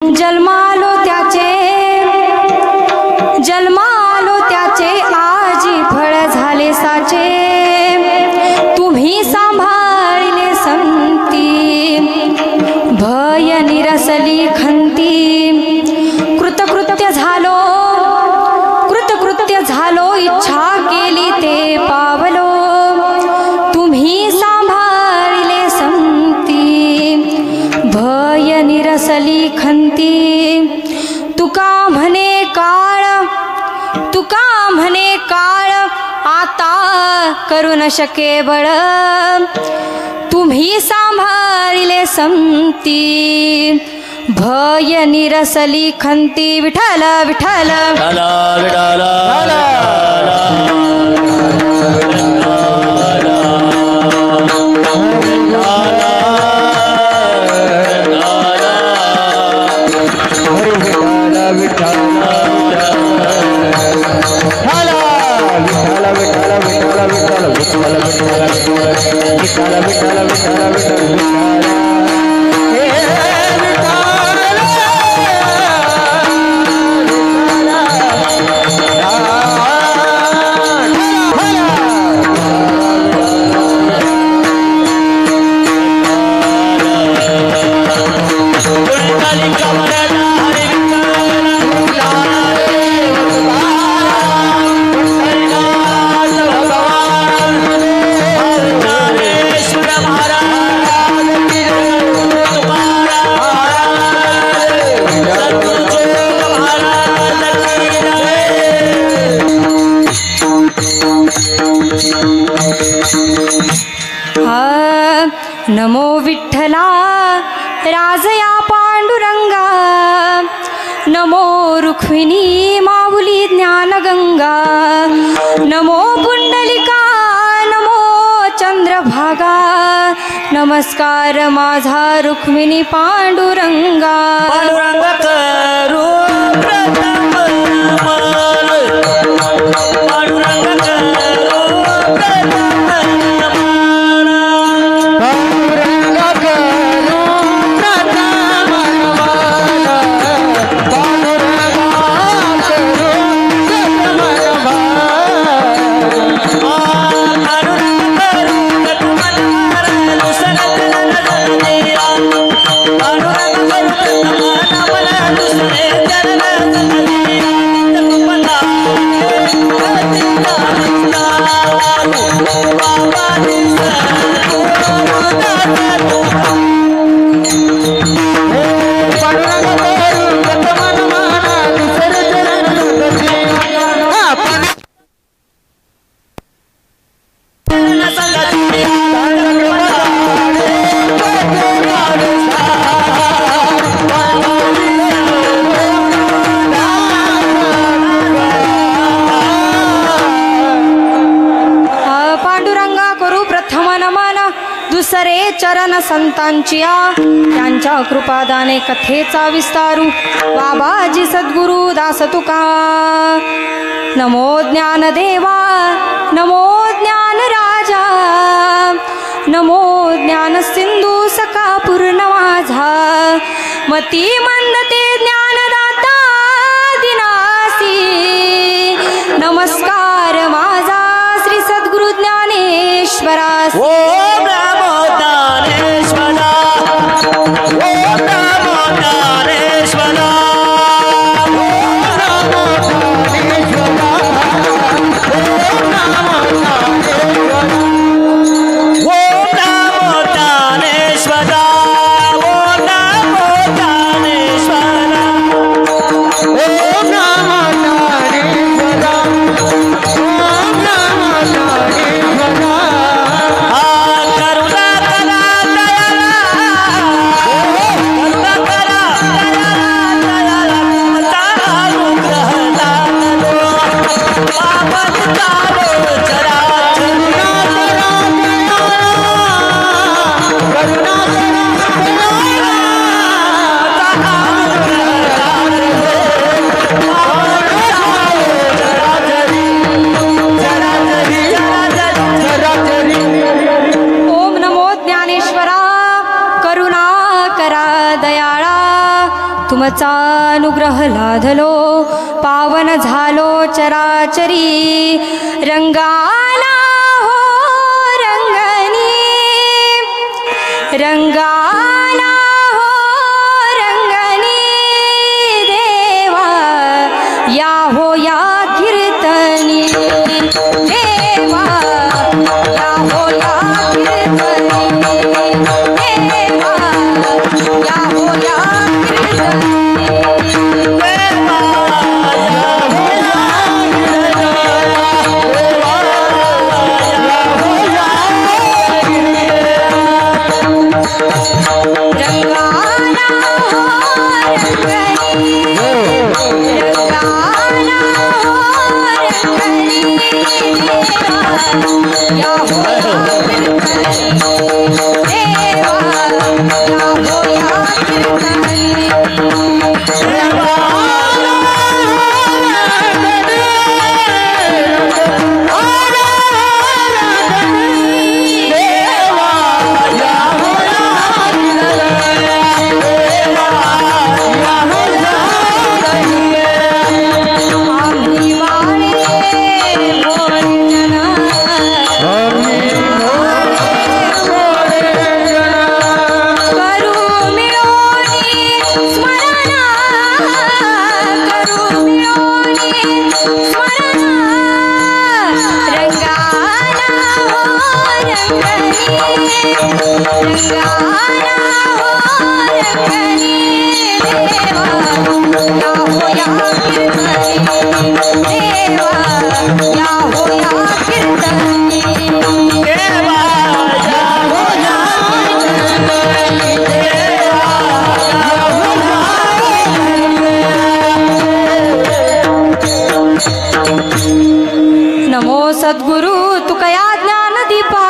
जन्मालो त्याचे आजी फळ झाले साचे, तुम्ही सांभाळले संती भय निरसली खंती, कृतकृत्य झालो इच्छा केली ते पावलो, तुम्ही सांभाळले संती भय निरसली खंती, तुका म्हणे काळ आता करू न शके बळ, तुम्ही सांभाळले संती भय निरसली खंती। विठ्ठल विठ्ठल नमो विठ्ठला राजया पांडुरंगा, नमो रुक्मिणी माऊली ज्ञानगंगा, नमो पुंडलिका नमो चंद्रभागा, नमस्कार माझा रुक्मिणी पांडुरंगा। पांडुरंगा करू प्रथम नमन, पांडुरंगा करू प्रथम नमन, पांडुरंगा करू प्रथम नमन, पांडुरंगा करू प्रथम नमन, पांडुरंगा करू प्रथम नमन, दुसरं चरण दिया, पांडुरंगा करू प्रथम नमन, दुसरे चरण दिया, तपला बाबा दिसा दुसरे चरण संतांचिया, त्यांच्या कृपादाने कथेचा विस्तारू, बाबाजी सद्गुरु दास तुका। नमो ज्ञानदेवा नमो ज्ञान राजा, नमो ज्ञान सिंधू सका पूर्ण माझा, मती मंदते ज्ञानदाता दिनासी, नमस्कार माझा श्री सद्गुरु ज्ञानेश्वरास। रामचा अनुग्रह लाधलो पावन झालो चराचरी रंगाला हो रंगनी रंगाला हो रंगनी देवा या हो या कीर्तनी देवा या हो या कीर्तनी देवा या हो या कीर्तनी सद्गुरु तुकया ज्ञान दीपा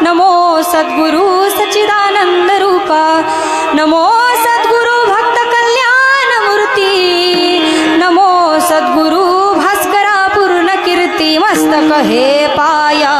नमो सद्गुरु सच्चिदानंद रूपा नमो सद्गुरु भक्त कल्याण मूर्ती नमो सद्गुरु भास्करा पूर्ण कीर्ती मस्तक हे पाया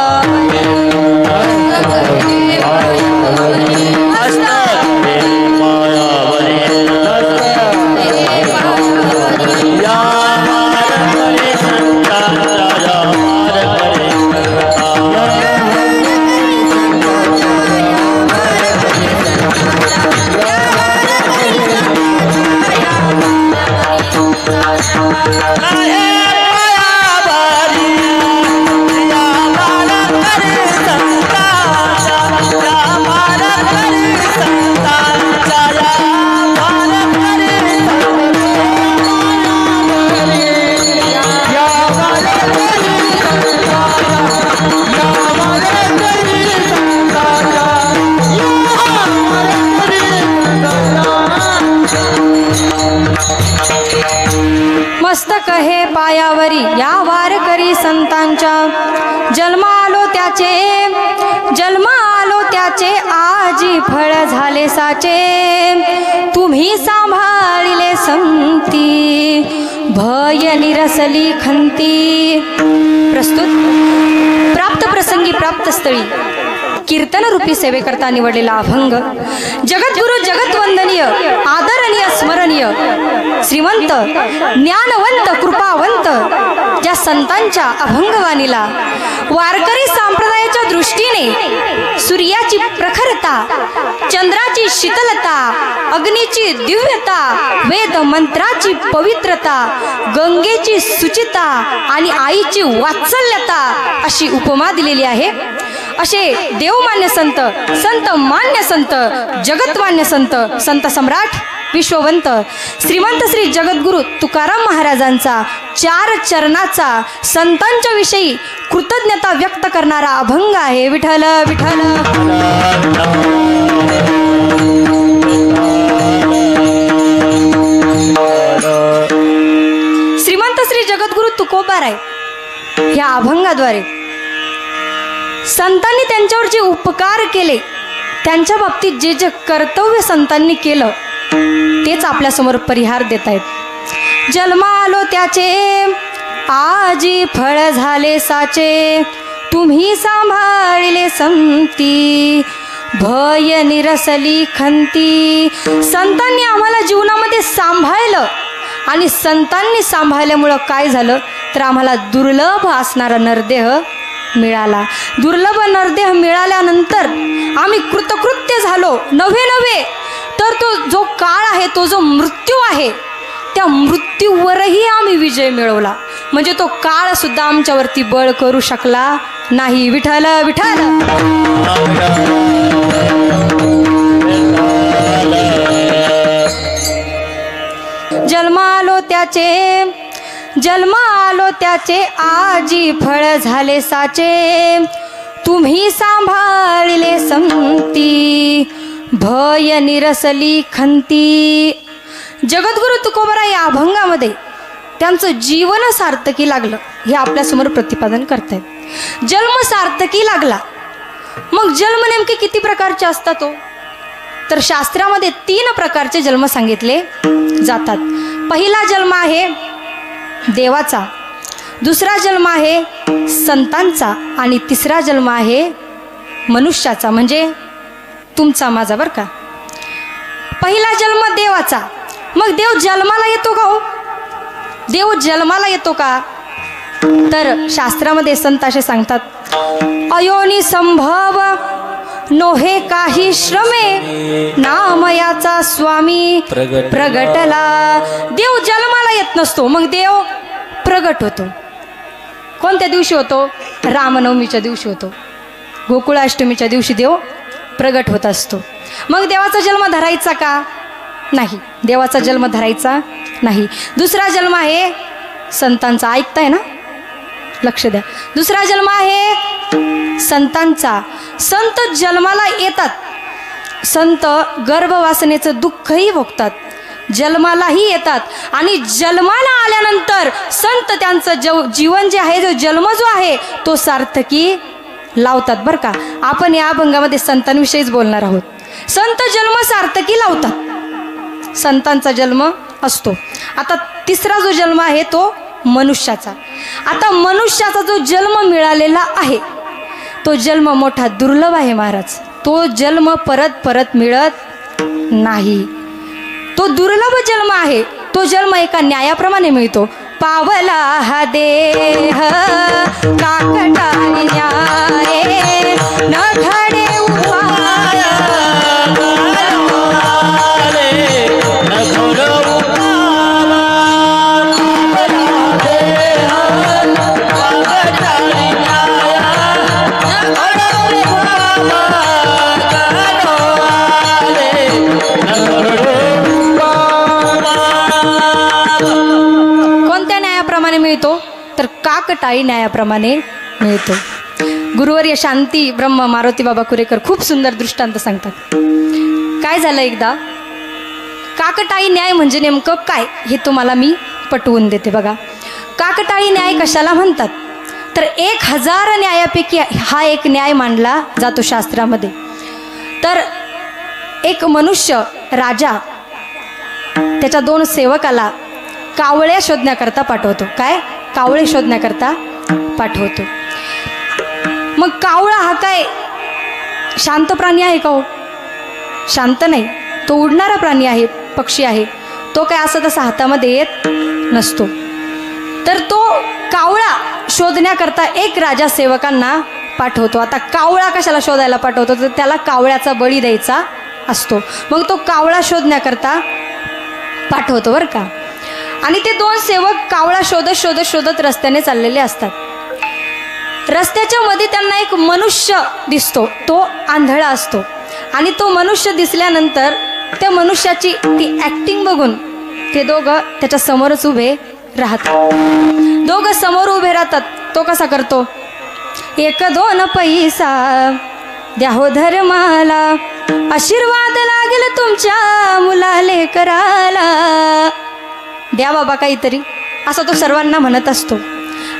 मस्तक हे पायावरी या वारकरी संतांच्या जन्म आलो त्याचे आजी फळ झाले साचे तुम्ही सांभाळिले संती भय निरसली खंती प्रस्तुत प्राप्त प्रसंगी प्राप्त स्थळी कीर्तन रूपी सेवेकरता निवडलेला अभंग जगद्गुरु जगतवंदनीय आदरणीय स्मरणीय श्रीमंत ज्ञानवंत कृपावंत ज्या संतांच्या अभंगवाणीला वारकरी संप्रदायाच्या दृष्टीने सूर्याची प्रखरता चंद्राची शीतलता अग्नीची दिव्यता वेद मंत्राची पवित्रता गंगेची सुचिता आणि आईची वात्सल्यता अशी उपमा दिलेली आहे। असे देवमान्य संत संत मान्य संत जगतमान्य संत संत सम्राट विश्ववंत श्रीमंत श्री जगद्गुरु तुकाराम महाराजांचा 4 चरणाचा संतांच्या विषयी कृतज्ञता व्यक्त करणारा अभंग आहे। विठ्ठल विठ्ठल श्रीमंत श्री जगद्गुरु तुकोबाराय या अभंगाद्वारे संतांनी त्यांच्यावर जे उपकार केले त्यांच्या बाबतीत जे जे कर्तव्य संतांनी केलं तेच आपल्या समोर परिहार देत आहेत। जन्म आलो त्याचे आजी फळ झाले साचे तुम्ही सांभाळले संती भय निरसली खंती. संतांनी आम्हाला जीवनामध्ये सांभाळलं आणि संतांनी सांभाळल्यामुळं काय झालं तर आम्हाला दुर्लभ असणारा नरदेह मिळाला. दुर्लभ नरदेह मिळाल्यानंतर आम्ही कृतकृत्य झालो. नव्हे तर तो जो काळ आहे, तो जो मृत्यू आहे, त्या मृत्यूवरही आम्ही विजय मिळवला. म्हणजे तो काळ सुद्धा आमच्यावरती बळ करू शकला नाही. विठ्ठल विठ्ठल. जन्म आलो त्याचे आजी फळ झाले साचे. तुम्ही सांभाळले संती भय निरसली खंती. जगद्गुरु तुकोबराय या अभंगामध्ये त्यांचं जीवन सार्थकी लागलं हे आपल्यासमोर प्रतिपादन करतायत. जन्म सार्थकी लागला. मग जन्म नेमके किती प्रकारचे असतात हो तर शास्त्रामध्ये 3 प्रकारचे जन्म सांगितले जातात. पहिला जन्म आहे देवाचा, दुसरा जन्म आहे संतांचा आणि तिसरा जन्म आहे मनुष्याचा, म्हणजे तुमचा माझा बरं का. पहिला जन्म देवाचा. मग देव जन्माला येतो का हो? देव जन्माला येतो का तर शास्त्रामध्ये संत असे सांगतात, अयोनी संभव नोहे काही श्रमे नामयाचा स्वामी प्रगटला. देव जन्माला येत नसतो, मग देव प्रगट होतो. कोणत्या दिवशी होतो? रामनवमीच्या दिवशी होतो. गोकुळाष्टमीच्या दिवशी देव प्रगट होत असतो. मग देवाचा जन्म धरायचा का? नाही, देवाचा जन्म धरायचा नाही. दुसरा जन्म आहे संतांचा. ऐकताय ना? लक्ष द्या. दुसरा जन्म आहे संतांचा. संत जन्माला येतात. संत गर्भवासनेचं दुःखही भोगतात, जन्मालाही येतात आणि जन्माला आल्यानंतर संत त्यांचं जीवन जे आहे, जो जन्म जो आहे तो सार्थकी लावतात बरं का. आपण या अभंगामध्ये संतांविषयीच बोलणार आहोत. संत जन्म सार्थकी लावतात, संतांचा जन्म असतो. आता तिसरा जो जन्म आहे तो मनुष्याचा. आता मनुष्याचा जो जन्म मिळालेला आहे तो जन्म मोठा दुर्लभ आहे महाराज. तो जन्म परत मिळत नाही. तो दुर्लभ जन्म आहे. तो जन्म एका न्यायाप्रमाणे मिळतो. पावला हा देह काकटाळी न्याये न घडे मिळतो तर काकटाळी न्यायाप्रमाणे मिळतो. गुरुवर्य शांती ब्रह्म मारुती बाबा कुरेकर खूप सुंदर दृष्टांत सांगतात. काय झालं एकदा, काकटाळी न्याय म्हणजे नेमकं काय हे तुम्हाला मी पटवून देते बघा. काकटाळी न्याय कशाला म्हणतात तर 1000 न्यायापैकी हा एक न्याय मांडला जातो शास्त्रामध्ये. तर एक मनुष्य राजा त्याच्या 2 सेवकाला कावळ्या शोधण्याकरता पाठवतो. काय? कावळे शोधण्याकरता पाठवतो. मग कावळा हा काय शांत प्राणी आहे का हो? शांत नाही. तो उडणारा प्राणी आहे, पक्षी आहे. तो काय असं तसा हातामध्ये येत नसतो. तर तो कावळा शोधण्याकरता एक राजा सेवकांना पाठवतो. आता कावळा कशाला शोधायला पाठवतो तर त्याला कावळ्याचा बळी द्यायचा असतो. मग तो कावळा शोधण्याकरता पाठवतो बरं का. आणि ते 2 सेवक कावळा शोधत रस्त्याने चाललेले असतात. रस्त्याच्या मध्ये त्यांना एक मनुष्य दिसतो. तो आंधळा असतो आणि तो मनुष्य दिसल्यानंतर त्या मनुष्याची ती ॲक्टिंग बघून ते दोघं त्याच्या समोरच उभे राहतात. दोघं समोर उभे राहतात. तो कसा करतो, 1-2 पैसा द्या हो धर्माला, आशीर्वाद लागेल तुमच्या मुलाले कराला, द्या बाबा काहीतरी, असं तो सर्वांना म्हणत असतो.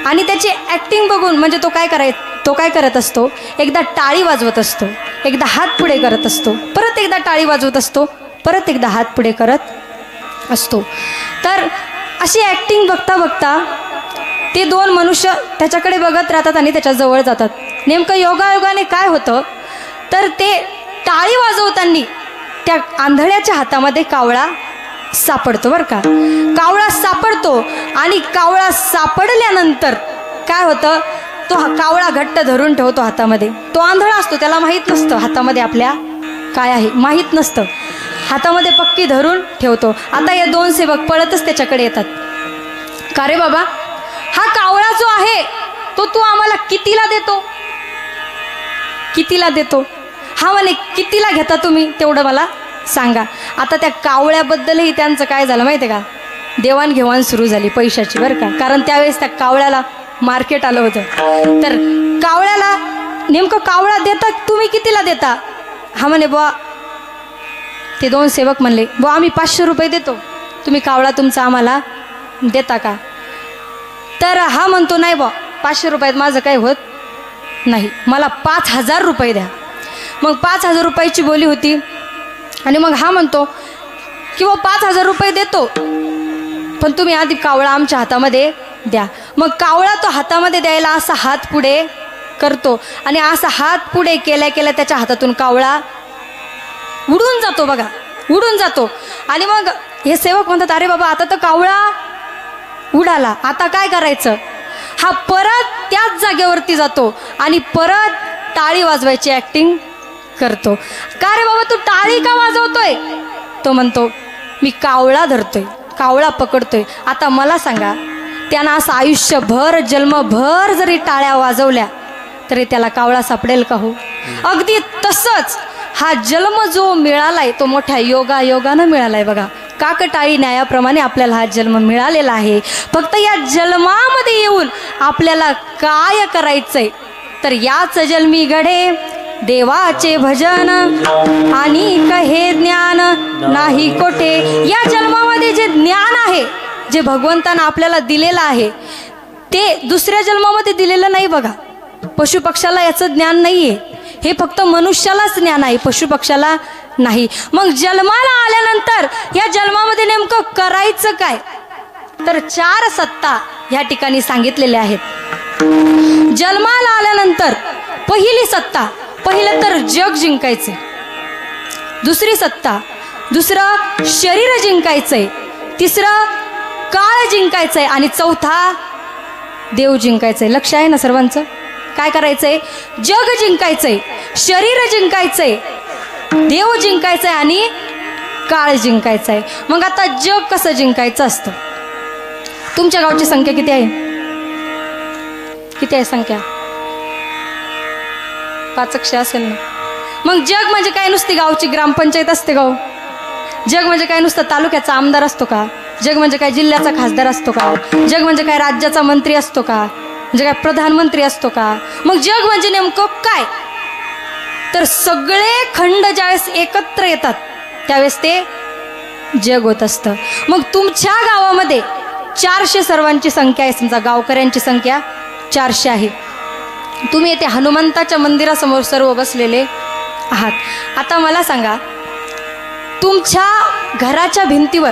आणि त्याची ॲक्टिंग बघून म्हणजे तो काय करत असतो, एकदा टाळी वाजवत असतो, एकदा हात पुढे करत असतो, परत एकदा टाळी वाजवत असतो, परत एकदा हात पुढे करत असतो. तर अशी ॲक्टिंग बघता बघता ते 2 मनुष्य त्याच्याकडे बघत राहतात आणि त्याच्याजवळ जातात. नेमकं योगायोगाने काय होतं तर ते टाळी वाजवताना त्या आंधळ्याच्या हातामध्ये कावळा सापडतो बरं का. कावळा सापडतो आणि कावळा सापडल्यानंतर काय होतं, तो कावळा घट्ट धरून ठेवतो हातामध्ये. तो आंधळा असतो, त्याला माहीत नसतं हातामध्ये आपल्या काय आहे, माहीत नसतं. हातामध्ये पक्की धरून ठेवतो. आता हे दोन सेवक पळतच त्याच्याकडे येतात. का रे बाबा, हा कावळा जो आहे तो तू आम्हाला कितीला देतो, कितीला देतो? हा म्हणे कितीला घेता तुम्ही तेवढं मला सांगा. आता त्या कावळ्याबद्दलही त्यांचं काय झालं माहिती आहे का, देवाणघेवाण सुरू झाली पैशाची बरं का. कारण त्यावेळेस त्या कावळ्याला मार्केट आलं होतं. तर कावळ्याला नेमकं कावळा देता तुम्ही कितीला देता? हा म्हणे बुवा, ते दोन सेवक म्हणले बुवा आम्ही 500 रुपये देतो, तुम्ही कावळा तुमचा आम्हाला देता का? तर हा म्हणतो नाही बुवा 500 रुपयात माझं काही होत नाही, मला 5000 रुपये द्या. मग 5000 रुपयाची बोली होती. आणि मग हा म्हणतो की बुवा 5000 रुपये देतो, पण तुम्ही आधी कावळा आमच्या हातामध्ये द्या. मग कावळा तो हातामध्ये द्यायला असा हात पुढे करतो आणि असा हात पुढे केल्या केल्या त्याच्या हातातून कावळा उडून जातो बघा, उडून जातो. आणि मग हे सेवक म्हणतात अरे बाबा आता तर कावळा उडाला, आता काय करायचं? हा परत त्याच जागेवरती जातो आणि परत टाळी वाजवायची ॲक्टिंग करतो. का रे बाबा तू टाळी का वाजवतोय? तो म्हणतो मी कावळा धरतोय, कावळा पकडतोय. आता मला सांगा, त्यानं असं आयुष्यभर जन्मभर जरी टाळ्या वाजवल्या तरी त्याला कावळा सापडेल का हो? अगदी तसंच हा जन्म जो मिळालाय तो मोठ्या योगानं मिळालाय बघा. काकटाळी न्यायाप्रमाणे आपल्याला हा जन्म मिळालेला आहे. फक्त या जन्मामध्ये येऊन आपल्याला काय करायचंय, तर याच जन्मी घडे देवाचे भजन आणि कहे ज्ञान नाही कोठे. या जन्मामध्ये जे ज्ञान आहे, जे भगवंतानं आपल्याला दिलेलं आहे, ते दुसऱ्या जन्मामध्ये दिलेलं नाही बघा. पशुपक्षाला याचं ज्ञान नाही आहे, हे फक्त मनुष्यालाच ज्ञान आहे, पशुपक्षाला नाही. मग जन्माला आल्यानंतर या जन्मामध्ये नेमकं करायचं काय, तर 4 सत्ता ह्या ठिकाणी सांगितलेल्या आहेत. जन्माला आल्यानंतर पहिली सत्ता, पहिलं तर जग जिंकायचंय. दुसरी सत्ता, दुसरं शरीर जिंकायचंय. तिसरं काळ जिंकायचंय आणि चौथा देव जिंकायचंय. लक्ष आहे ना सर्वांचं? काय करायचंय? जग जिंकायचंय, शरीर जिंकायचंय, देव जिंकायचंय आणि काळ जिंकायचंय. मग आता जग कसं जिंकायचं असतं? तुमच्या गावची संख्या किती आहे? किती आहे संख्या? 500 असेल ना. मग जग म्हणजे काय नुसती गावची ग्रामपंचायत असते का? जग म्हणजे काय नुसतं तालुक्याचा आमदार असतो का? जग म्हणजे काय जिल्ह्याचा खासदार असतो का? जग म्हणजे काय राज्याचा मंत्री असतो का? म्हणजे काय प्रधानमंत्री असतो का? मग जग म्हणजे नेमकं काय? तर सगळे खंड ज्यावेळेस एकत्र येतात त्यावेळेस ते जग होत असतं. मग तुमच्या गावामध्ये 400 सर्वांची संख्या आहे, समजा गावकऱ्यांची संख्या 400 आहे. तुम्ही येथे हनुमंताच्या मंदिरासमोर सर्व बसलेले आहात. आता मला सांगा, तुमच्या घराच्या भिंतीवर,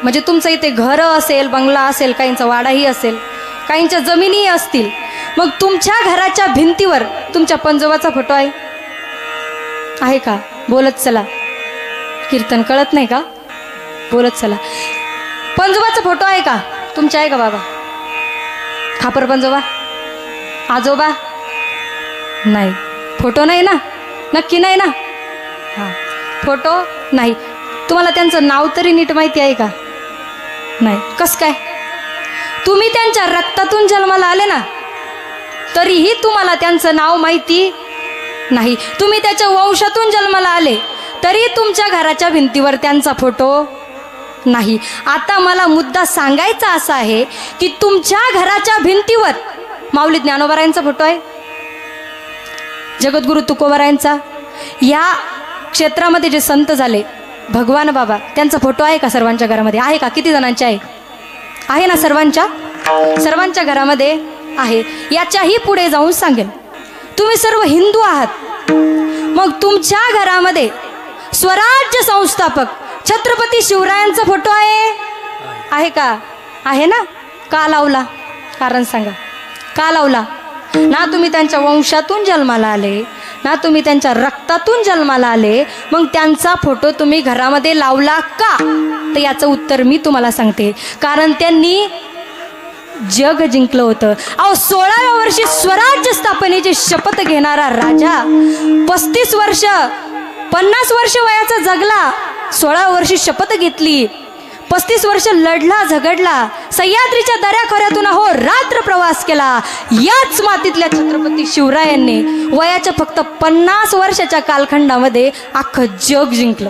म्हणजे तुमचं इथे घरं असेल, बंगला असेल, काहींचा वाडाही असेल, काहींच्या जमिनीही असतील, मग तुमच्या घराच्या भिंतीवर तुमच्या पंजोबाचा फोटो आहे का? बोलत चला. कीर्तन कळत नाही का? बोलत चला. पंजोबाचा फोटो आहे का तुमच्या? आहे का बाबा? खापर पंजोबा, आजोबा? नाही, फोटो नाही ना? नक्की नाही ना? हां, फोटो नाही. तुम्हाला त्यांचं नाव तरी नीट माहिती आहे का? नाही. कसं काय? तुम्ही त्यांच्या रक्तातून जन्माला आले ना, तरीही तुम्हाला त्यांचं नाव माहिती नाही. तुम्ही त्याच्या वंशातून जन्माला आले तरी तुमच्या घराच्या भिंतीवर त्यांचा फोटो नाही. आता मला मुद्दा सांगायचा असा आहे की तुमच्या घराच्या भिंतीवर माऊली ज्ञानोबारायांचा फोटो आहे, जगद्गुरु तुकोबारायांचा, या क्षेत्रामध्ये जे संत झाले भगवान बाबा, त्यांचा फोटो आहे का सर्वांच्या घरामध्ये? आहे का? किती जणांचे आहे? आहे ना? सर्वांच्या घरामध्ये आहे. याच्याही पुढे जाऊन सांगेन, तुम्ही सर्व हिंदू आहात, मग तुमच्या घरामध्ये स्वराज्य संस्थापक छत्रपती शिवरायांचा फोटो आहे का? आहे ना? का लावला? कारण सांगा, का लावला? ना तुम्ही त्यांच्या वंशातून जन्माला आले, ना तुम्ही त्यांच्या रक्तातून जन्माला आले, मग त्यांचा फोटो तुम्ही घरामध्ये लावला का? तर याचं उत्तर मी तुम्हाला सांगते, कारण त्यांनी जग जिंकलं होतं. अहो 16व्या वर्षी स्वराज्य स्थापनेची शपथ घेणारा राजा 35 वर्ष 50 वर्ष वयाचा जगला, 16व्या वर्षी शपथ घेतली, 35 वर्ष लढला झगडला, सह्याद्रीच्या दऱ्याखोऱ्यातून हो रात्र प्रवास केला. याच मातीतल्या छत्रपती शिवरायांनी वयाच्या फक्त 50 वर्षाच्या कालखंडामध्ये अख्खं जग जिंकलं,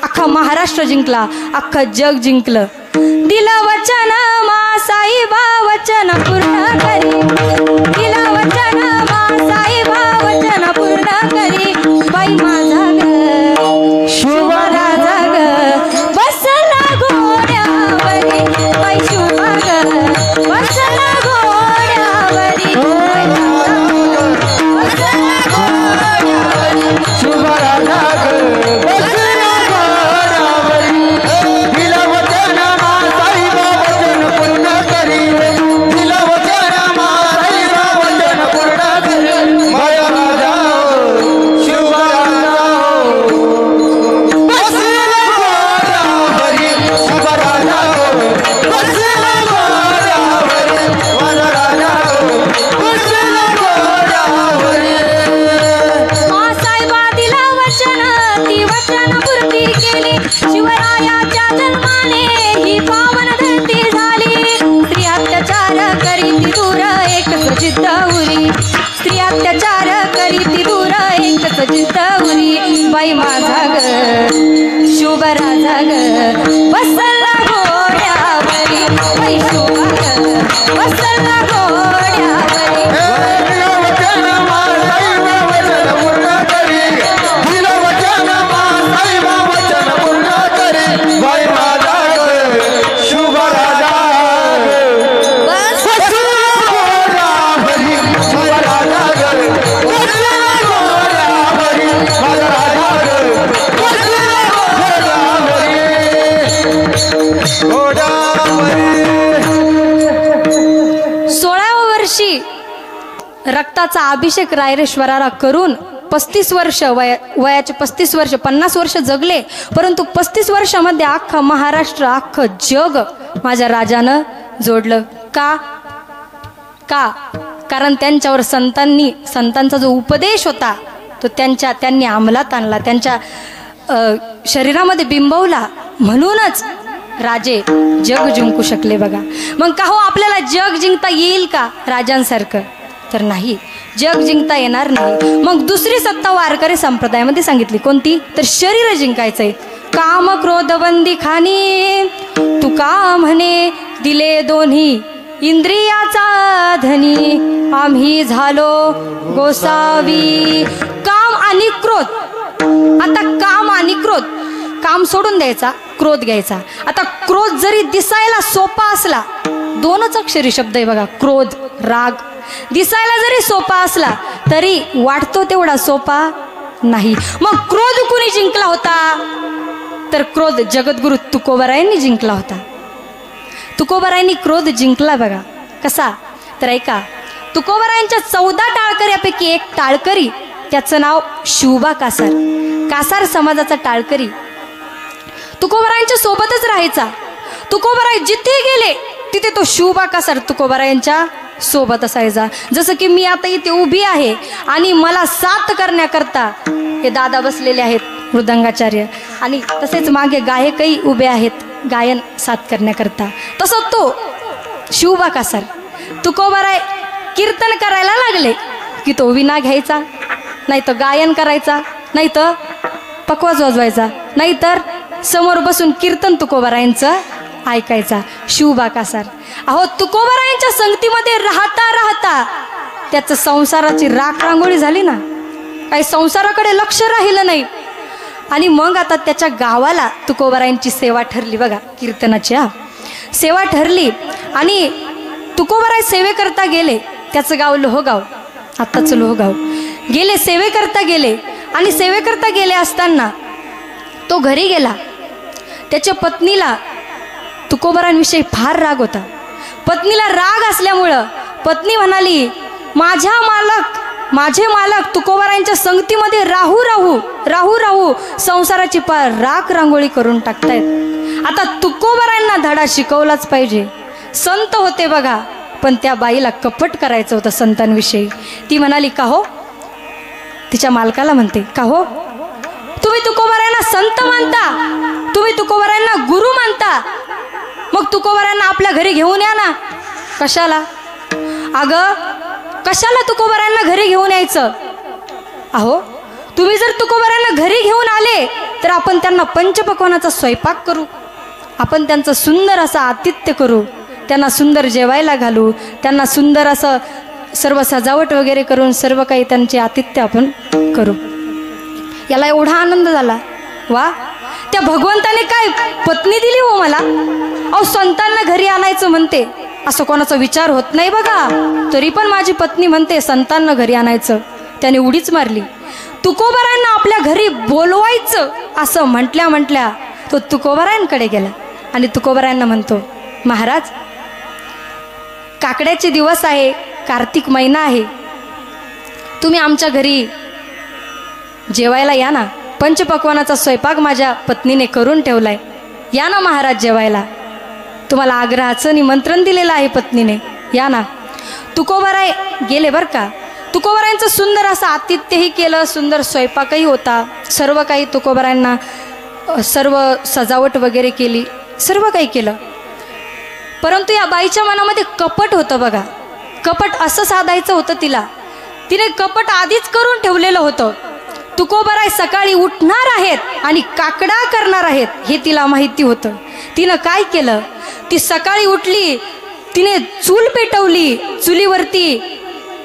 अख्खा महाराष्ट्र जिंकला, अख्खं जग जिंकलं. दिला वचन मा साईबा वचन पूर्ण करी, दिला वचन मा साईबा वचन पूर्ण करी. बाई माझा ग शुभ राजा ग बसला घोड्यावरी, बाई शुभ ग बसला घोड्यावरी, बसला घोड्यावरी, शुभ राजा ग बसला घोड्यावरी. दिला वचन मा साईबा वचन पूर्ण करी, दिला वचन मा साईबा वचन पूर्ण करी. माया राजा शुभ राजा बसला घोड्यावरी, शुभ राजा बसला घोड्यावरी, माझा राजा बसला घोड्यावरी. मासाहेबा दिला वचन, ती वचन पूर्ती केली. शिवरायाच्या जन्माने ही पावन धरती झाली. स्त्री अत्याचार करीती दूर एकच जिद्द उरी, स्त्री अत्याचार करीती दूर एकच जिद्द उरी. बाई माझा ग शुभ राजा ग बसला घोड्यावरी, बाई शुभ ग बसला घोड्यावरी. दिला वचन मा साईबा वचन पूर्ण करी, दिला वचन मा साईबा वचन पूर्ण करी. बाई माझा ग शुभ राजा बसला घोड्यावरी, शुभ राजा ग बसला घोड्यावरी, माझा राजा ग बसला घोड्यावरी. 16व्या वर्षी रक्ताचा अभिषेक रायरेश्वराला करून 35 वर्ष वयाचे 35 वर्ष 50 वर्ष जगले, परंतु 35 वर्षामध्ये अख्खं महाराष्ट्र अख्खं जग माझ्या राजानं जोडलं. का? कारण त्यांच्यावर संतांचा जो उपदेश होता तो त्यांनी अंमलात आणला, त्यांच्या शरीरामध्ये बिंबवला, म्हणूनच राजे जग जिंकू शकले. बघा मग का हो आपल्याला जग जिंकता येईल का राजांसारखं? तर नाही, जग जिंकता येणार नाही. मग दुसरी सत्ता वारकरी संप्रदायामध्ये सांगितली, कोणती? तर शरीर जिंकायचंय. काम क्रोध बंदी खानी, तुका म्हणे दिले दोन्ही इंद्रियाचा धनी, आम्ही झालो गोसावी. काम आणि क्रोध. आता काम आणि क्रोध, काम सोडून द्यायचा, क्रोध घ्यायचा. आता क्रोध जरी दिसायला सोपा असला, 2च अक्षरी शब्द आहे बघा, क्रोध राग. दिसायला जरी सोपा असला तरी वाटतो तेवढा सोपा नाही. मग क्रोध कुणी जिंकला होता? तर क्रोध जगद्गुरु तुकोबारायांनी जिंकला होता. तुकोबारायांनी क्रोध जिंकला. बघा कसा? तर ऐका, तुकोबारायांच्या 14 टाळकऱ्यापैकी एक टाळकरी, त्याचं नाव शिवबा कासार. कासार समाजाचा टाळकरी तुकोबारायांच्या सोबतच राहायचा. तुकोबाराय जिथे गेले तिथे तो शिवबा कासार तुकोबारायांच्या सोबत असायचा. जसं की मी आता इथे उभी आहे आणि मला साथ करण्याकरता हे दादा बसलेले आहेत मृदंगाचार्य, आणि तसेच मागे गायकही उभे आहेत गायन साथ करण्याकरता. तसं तो शिवबा कासार तुकोबाराय कीर्तन करायला लागले की तो विणा घ्यायचा, नाही तर गायन करायचा, नाही तर पकवाज वाजवायचा, नाही तर समोर बसून कीर्तन तुकोबारायांचं ऐकायचा. शिवबा कासार. अहो तुकोबारायांच्या संगतीमध्ये राहता राहता त्याचं संसाराची राख रांगोळी झाली ना, काही संसाराकडे लक्ष राहिलं नाही. आणि मग आता त्याच्या गावाला तुकोबारायांची सेवा ठरली. बघा कीर्तनाची सेवा ठरली आणि तुकोबाराय सेवेकरता गेले. त्याचं गाव लोहगाव, आत्ताचं लोहगाव. गेले सेवेकरता गेले, आणि सेवेकरता गेले असताना तो घरी गेला. त्याच्या पत्नीला तुकोबारांविषयी फार राग होता. पत्नीला राग असल्यामुळं पत्नी म्हणाली, माझ्या मालक माझे मालक तुकोबारायांच्या संगतीमध्ये राहू राहू राहू राहू संसाराची पार राख रांगोळी करून टाकतायत. आता तुकोबारायांना धडा शिकवलाच पाहिजे. संत होते बघा, पण त्या बाईला कपट करायचं होतं संतांविषयी. ती म्हणाली, का हो, तिच्या मालकाला म्हणते, का हो तुम्ही तुकोबारायांना संत मानता, तुम्ही तुकोबारायांना गुरु मानता, मग तुकोबारायांना आपल्या घरी घेऊन या ना. कशाला? अगं कशाला तुकोबारायांना घरी घेऊन यायचं? अहो तुम्ही जर तुकोबारायांना घरी घेऊन आले तर आपण त्यांना पंचपक्वानाचा स्वयंपाक करू, आपण त्यांचं सुंदर असं आतिथ्य करू, त्यांना सुंदर जेवायला घालू, त्यांना सुंदर असं सर्व सजावट वगैरे करून सर्व काही त्यांचे आतिथ्य आपण करू. याला एवढा आनंद झाला. वा, त्या भगवंताने काय पत्नी दिली हो मला. अहो संतांना घरी आणायचं म्हणते, असं कोणाचा विचार होत नाही बघा, तरी पण माझी पत्नी म्हणते संतांना घरी आणायचं. त्याने उडीच मारली. तुकोबारायांना आपल्या घरी बोलवायचं असं म्हटल्या म्हटल्या तो तुकोबारायांकडे गेला आणि तुकोबारायांना म्हणतो, महाराज काकड्याचे दिवस आहे, कार्तिक महिना आहे, तुम्ही आमच्या घरी जेवायला या ना. पंचपक्वानाचा स्वयंपाक माझ्या पत्नीने करून ठेवलाय, या ना महाराज जेवायला. तुम्हाला आग्रहाचं निमंत्रण दिलेलं आहे पत्नीने, या ना. तुकोबाराय गेले बरं का. तुकोबारायांचं सुंदर असं आतिथ्यही केलं, सुंदर स्वयंपाकही होता, सर्व काही तुकोबारायांना सर्व सजावट वगैरे केली, सर्व काही केलं. परंतु या बाईच्या मनामध्ये कपट होतं बघा. कपट असं साधायचं होतं तिला, तिने कपट आधीच करून ठेवलेलं होतं. तुकोबाराय सकाळी उठणार आहेत आणि काकडा करणार आहेत हे तिला माहिती होतं. तिनं काय केलं, ती सकाळी उठली, तिने चूल पेटवली, चुलीवरती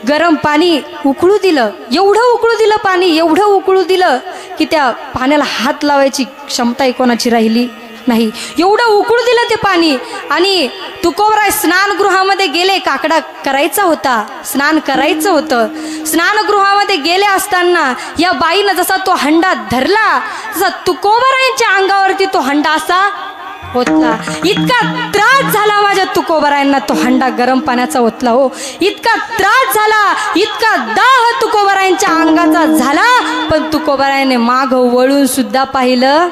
गरम पाणी उकळू दिलं. एवढं उकळू दिलं पाणी, एवढं उकळू दिलं की त्या पाण्याला हात लावायची क्षमता कोणाची राहिली नाही. एवढं उकळू दिलं ते पाणी. आणि तुकोबाराय स्नानगृहामध्ये गेले. काकडा करायचा होता, स्नान करायचं होतं. स्नानगृहामध्ये गेले असताना या बाईनं जसा तो हंडा धरला तसा तुकोबारायांच्या अंगावरती तो हंडा असा ओतला. इतका त्रास झाला माझ्या तुकोबारायांना तो हंडा गरम पाण्याचा ओतला हो. इतका त्रास झाला, इतका दाह तुकोबारायांच्या अंगाचा झाला, पण तुकोबारायाने माग वळून सुद्धा पाहिलं.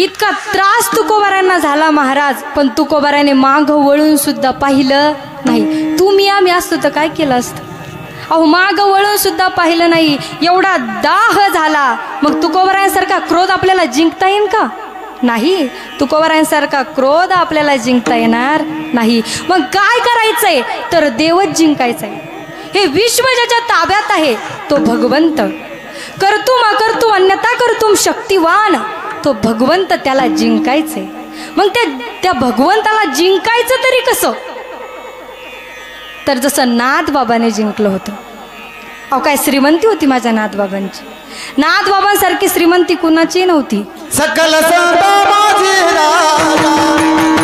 इतका त्रास तुकोबारायांना झाला महाराज, पण तुकोबारायाने माग वळून सुद्धा पाहिलं नाही. तुम्ही आम्ही असतो तर काय केलं असतं? अहो माग वळून सुद्धा पाहिलं नाही. एवढा दाह झाला. मग तुकोबारायांसारखा क्रोध आपल्याला जिंकता येईल का? नाही. तुकोबारायांसारखा क्रोध आपल्याला जिंकता येणार नाही. मग काय करायचंय तर देवच जिंकायचंय. हे विश्व ज्याच्या ताब्यात आहे तो भगवंत. कर्तुम अकर्तुम अन्यथा कर्तुम शक्तिवान, तो भगवंत, त्याला जिंकायचंय. मग त्या भगवंताला जिंकायचं तरी कसं? तर जसं नाथबाबाने जिंकलं होतं. अहो काय श्रीमंती होती माझ्या नाथबाबांची. नाथबाबांसारखी श्रीमंती कुणाची नव्हती. सकल संत माझे राजा,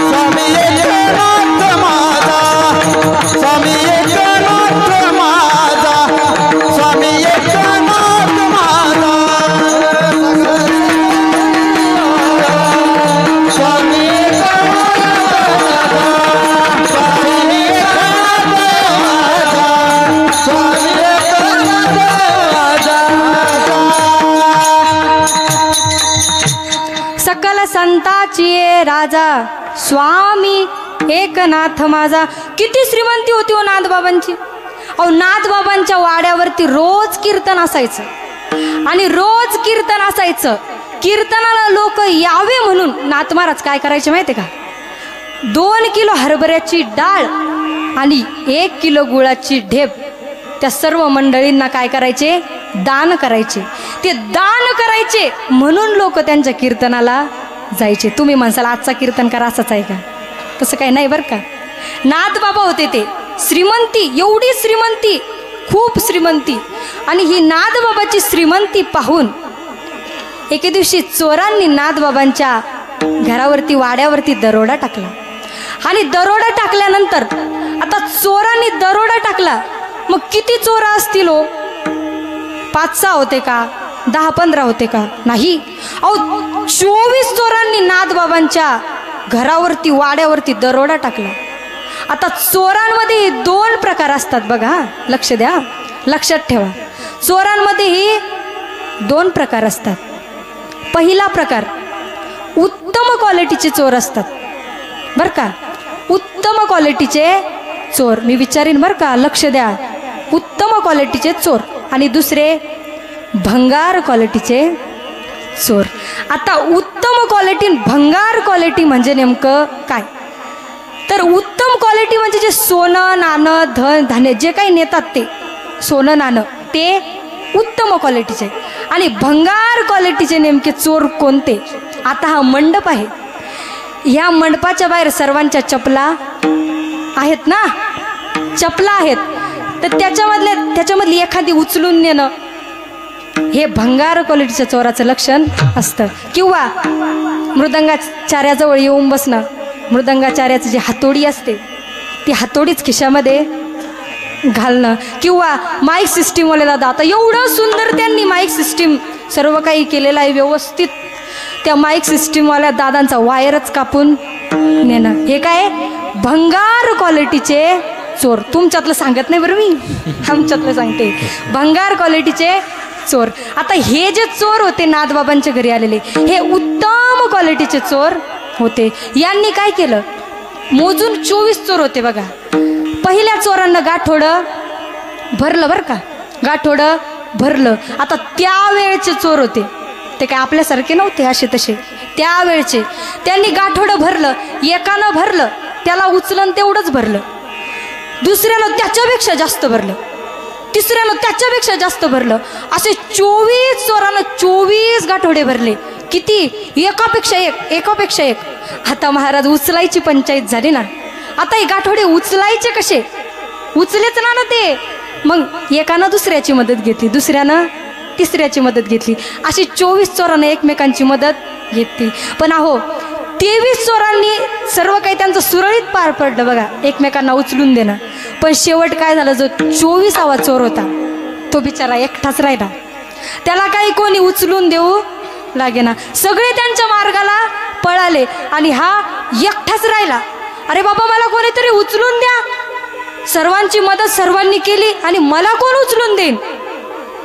स्वामी एकनाथ माझा, स्वामी एकनाथ माझा, स्वामी एकनाथ माझा, स्वामी सकल संताची राजा, स्वामी एकनाथ माझा. किती श्रीमंती होती हो नाथबाबांची. अहो नाथबाबांच्या वाड्यावरती रोज कीर्तन असायचं आणि रोज कीर्तन असायचं. कीर्तनाला लोक यावे म्हणून नाथ महाराज काय करायचे माहिती का? 2 किलो हरभऱ्याची डाळ आणि 1 किलो गुळाची ढेप त्या सर्व मंडळींना काय करायचे? दान करायचे. ते दान करायचे म्हणून लोक त्यांच्या कीर्तनाला जायचे. तुम्ही म्हणसाल आजचा कीर्तन करा असंच आहे का? तसं काही नाही बरं का. नाथबाबा होते ते श्रीमंती, एवढी श्रीमंती, खूप श्रीमंती. आणि ही नाथबाबाची श्रीमंती पाहून एके दिवशी चोरांनी नाथबाबांच्या घरावरती वाड्यावरती दरोडा टाकला. आणि दरोडा टाकल्यानंतर आता चोरांनी दरोडा टाकला. मग किती चोर असतील हो? 5-6 होते का? 10-15 होते का? नाही. अहो 24 चोरांनी नाथबाबांच्या घरावरती वाड्यावरती दरोडा टाकला. आता चोरांमध्ये 2 प्रकार असतात बघा, लक्ष द्या, लक्षात ठेवा. चोरांमध्येही 2 प्रकार असतात. पहिला प्रकार उत्तम क्वालिटीचे चोर असतात बरं का. उत्तम क्वालिटीचे चोर, मी विचारीन बरं का, लक्ष द्या. उत्तम क्वालिटीचे चोर आणि दुसरे भंगार क्वालिटीचे चोर. आता उत्तम क्वालिटी, भंगार क्वालिटी म्हणजे नेमकं काय? तर उत्तम क्वालिटी म्हणजे जे सोनं नाणं धन धान्य जे काही नेतात ते सोनं नाणं ते उत्तम क्वालिटीचे. आणि भंगार क्वालिटीचे नेमके चोर कोणते? आता हा मंडप आहे, ह्या मंडपाच्या बाहेर सर्वांच्या चपला आहेत ना, चपला आहेत. तर त्याच्यामधली एखादी उचलून नेणं हे भंगार क्वालिटीच्या चोराचं लक्षण असतं. किंवा मृदंगाचार्याजवळ येऊन बसणं, मृदंगाचार्याची जी हातोडी असते ती हातोडीच खिशामध्ये घालणं. किंवा माईक सिस्टीमवाले दादा, आता एवढं सुंदर त्यांनी माईक सिस्टीम सर्व काही केलेलं आहे व्यवस्थित. त्या माईक सिस्टीमवाल्या दादांचा वायरच कापून नेणं हे काय? भंगार क्वालिटीचे चोर. तुमच्यातलं सांगत नाही बरं मी, आमच्यातलं सांगते. भंगार क्वालिटीचे चोर. आता हे जे चोर होते नाथबाबांच्या घरी आलेले, हे उत्तम क्वालिटीचे चोर होते. यांनी काय केलं? मोजून 24 चोर होते बघा. पहिल्या चोरांना गाठोडं भरलं बरं का, गाठोडं भरलं. आता त्यावेळचे चोर होते ते काय आपल्यासारखे नव्हते असे तसे, त्यावेळचे. त्यांनी गाठोडं भरलं, एकानं भरलं त्याला उचलन तेवढंच भरलं, दुसऱ्यानं त्याच्यापेक्षा जास्त भरलं, तिसऱ्यानं त्याच्यापेक्षा जास्त भरलं. असे 24 चोरानं 24 गाठोडे भरले. किती? एकापेक्षा एक, एकापेक्षा एक. आता महाराज उचलायची पंचायत झाली ना. आता हे गाठोडे उचलायचे कसे? उचलेच ना ते. मग एकानं दुसऱ्याची मदत घेतली, दुसऱ्यानं तिसऱ्याची मदत घेतली. अशी 24 चोरानं एकमेकांची मदत घेतली. पण अहो 23 चोरांनी सर्व काही त्यांचं सुरळीत पार पडलं बघा, एकमेकांना उचलून देणं. पण शेवट काय झालं? जो 24वा चोर होता तो बिचारा एकटाच राहिला. त्याला काही कोणी उचलून देऊ लागेना. सगळे त्यांच्या मार्गाला पळाले आणि हा एकटाच राहिला. अरे बाबा मला कोणीतरी उचलून द्या. सर्वांची मदत सर्वांनी केली आणि मला कोण उचलून देईन?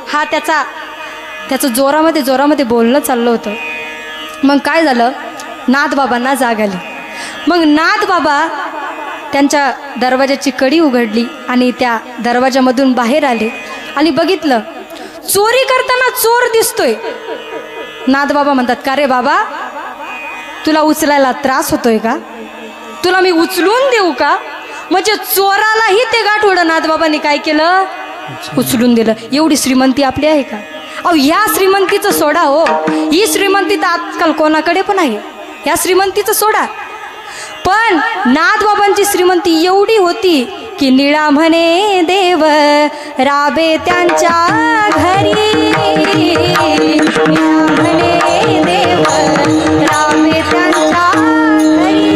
हा त्याचं जोरामध्ये बोलणं चाललं होतं. मग काय झालं? नाथबाबांना जाग आली. मग नाथबाबा त्यांच्या दरवाजाची कडी उघडली आणि त्या दरवाजामधून बाहेर आले आणि बघितलं चोरी करताना चोर दिसतोय. नाथबाबा म्हणतात, का रे बाबा, तुला उचलायला त्रास होतोय का? तुला मी उचलून देऊ का? म्हणजे चोरालाही ते गाठोडं नाथबाबांनी काय केलं? उचलून दिलं. एवढी श्रीमंती आपली आहे का? अहो, ह्या श्रीमंतीचं सोडा हो, ही श्रीमंती तर आजकाल कोणाकडे पण आहे. ह्या श्रीमंतीचं सोडा, पण नाथबाबांची श्रीमंती एवढी होती की निळा म्हणे देव राबे त्यांच्या घरी, निळा म्हणे देव राबे त्यांच्या घरी.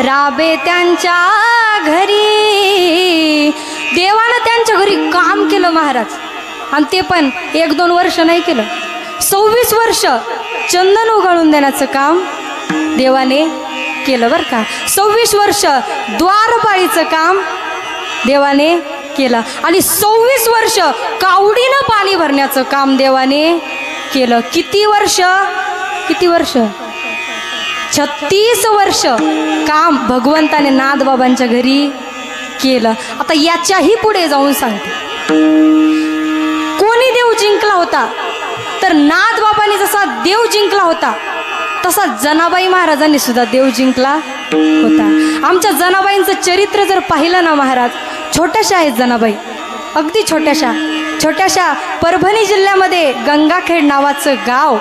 राबे त्यांच्या घरी. देवानं त्यांच्या घरी काम केलं महाराज, आणि ते पण 1-2 वर्ष नाही केलं, 26 वर्ष चंदन उघडून देण्याचं काम देवाने केलं बरं का. 26 वर्ष द्वारपाळीचं काम देवाने केलं, आणि 26 वर्ष कावडीनं पाणी भरण्याचं काम देवाने केलं. किती वर्ष? 36 वर्ष काम भगवंताने नाथबाबांच्या घरी केलं. आता याच्याही पुढे जाऊन सांगते, कोणी देव जिंकला होता? तर नाथबाबांनी जसा देव जिंकला होता तसा जनाबाई महाराजांनी सुद्धा देव जिंकला होता. आमच्या जनाबाईंचं चरित्र जर पाहिलं ना महाराज, छोट्याशा आहेत जनाबाई, अगदी छोट्याशा परभणी जिल्ह्यामध्ये गंगाखेड नावाचं गाव,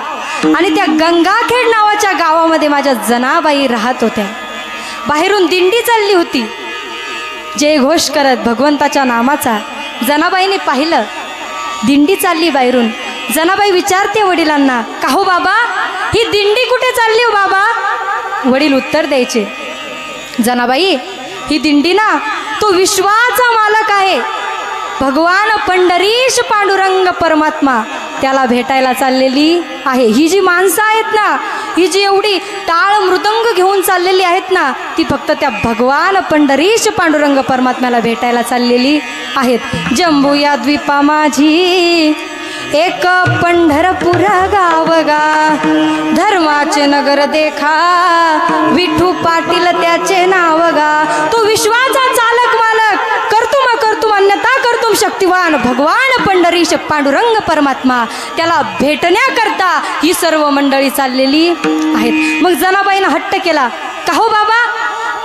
आणि त्या गंगाखेड नावाच्या गावामध्ये माझ्या जनाबाई राहत होत्या. बाहेरून दिंडी चालली होती जयघोष करत भगवंताच्या नामाचा. जनाबाईने पाहिलं दिंडी चालली बाहेरून. जनाबाई विचारते वडिलांना, का हो बाबा, ही दिंडी कुठे चालली हो बाबा? वडील उत्तर द्यायचे, जनाबाई, ही दिंडी ना तो विश्वाचा मालक आहे, भगवान पंढरीश पांडुरंग परमात्मा, त्याला भेटायला चाललेली आहे. ही जी माणसं आहेत ना, ही जी एवढी टाळ मृदंग घेऊन चाललेली आहेत ना, ती फक्त त्या भगवान पंढरीश पांडुरंग परमात्म्याला भेटायला चाललेली आहेत. जंबू या द्वीपा माझी एक पंढरपूर गाव गा, धर्माचे नगर देखा, विठू पाटील त्याचे नाव गा. तो विश्वाचा चालक मालक, कर्तुम अन्यथा कर्तुम शक्तिवान भगवान पंढरीश पांडुरंग परमात्मा, त्याला भेटण्याकरता ही सर्व मंडळी चाललेली आहेत. मग जनाबाईनं हट्ट केला, का हो बाबा,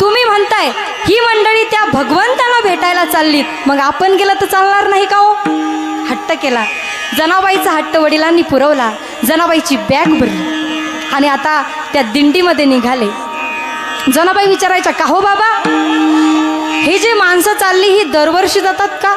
तुम्ही म्हणताय ही मंडळी त्या भगवंताला भेटायला चाललीत, मग आपण गेलं तर चालणार नाही का हो? हट्ट केला. जनाबाईचा हट्ट वडिलांनी पुरवला. जनाबाईची बॅग भरली आणि आता त्या दिंडीमध्ये निघाले. जनाबाई विचारायच्या, का हो बाबा, हे जे माणसं चालली ही दरवर्षी जातात का?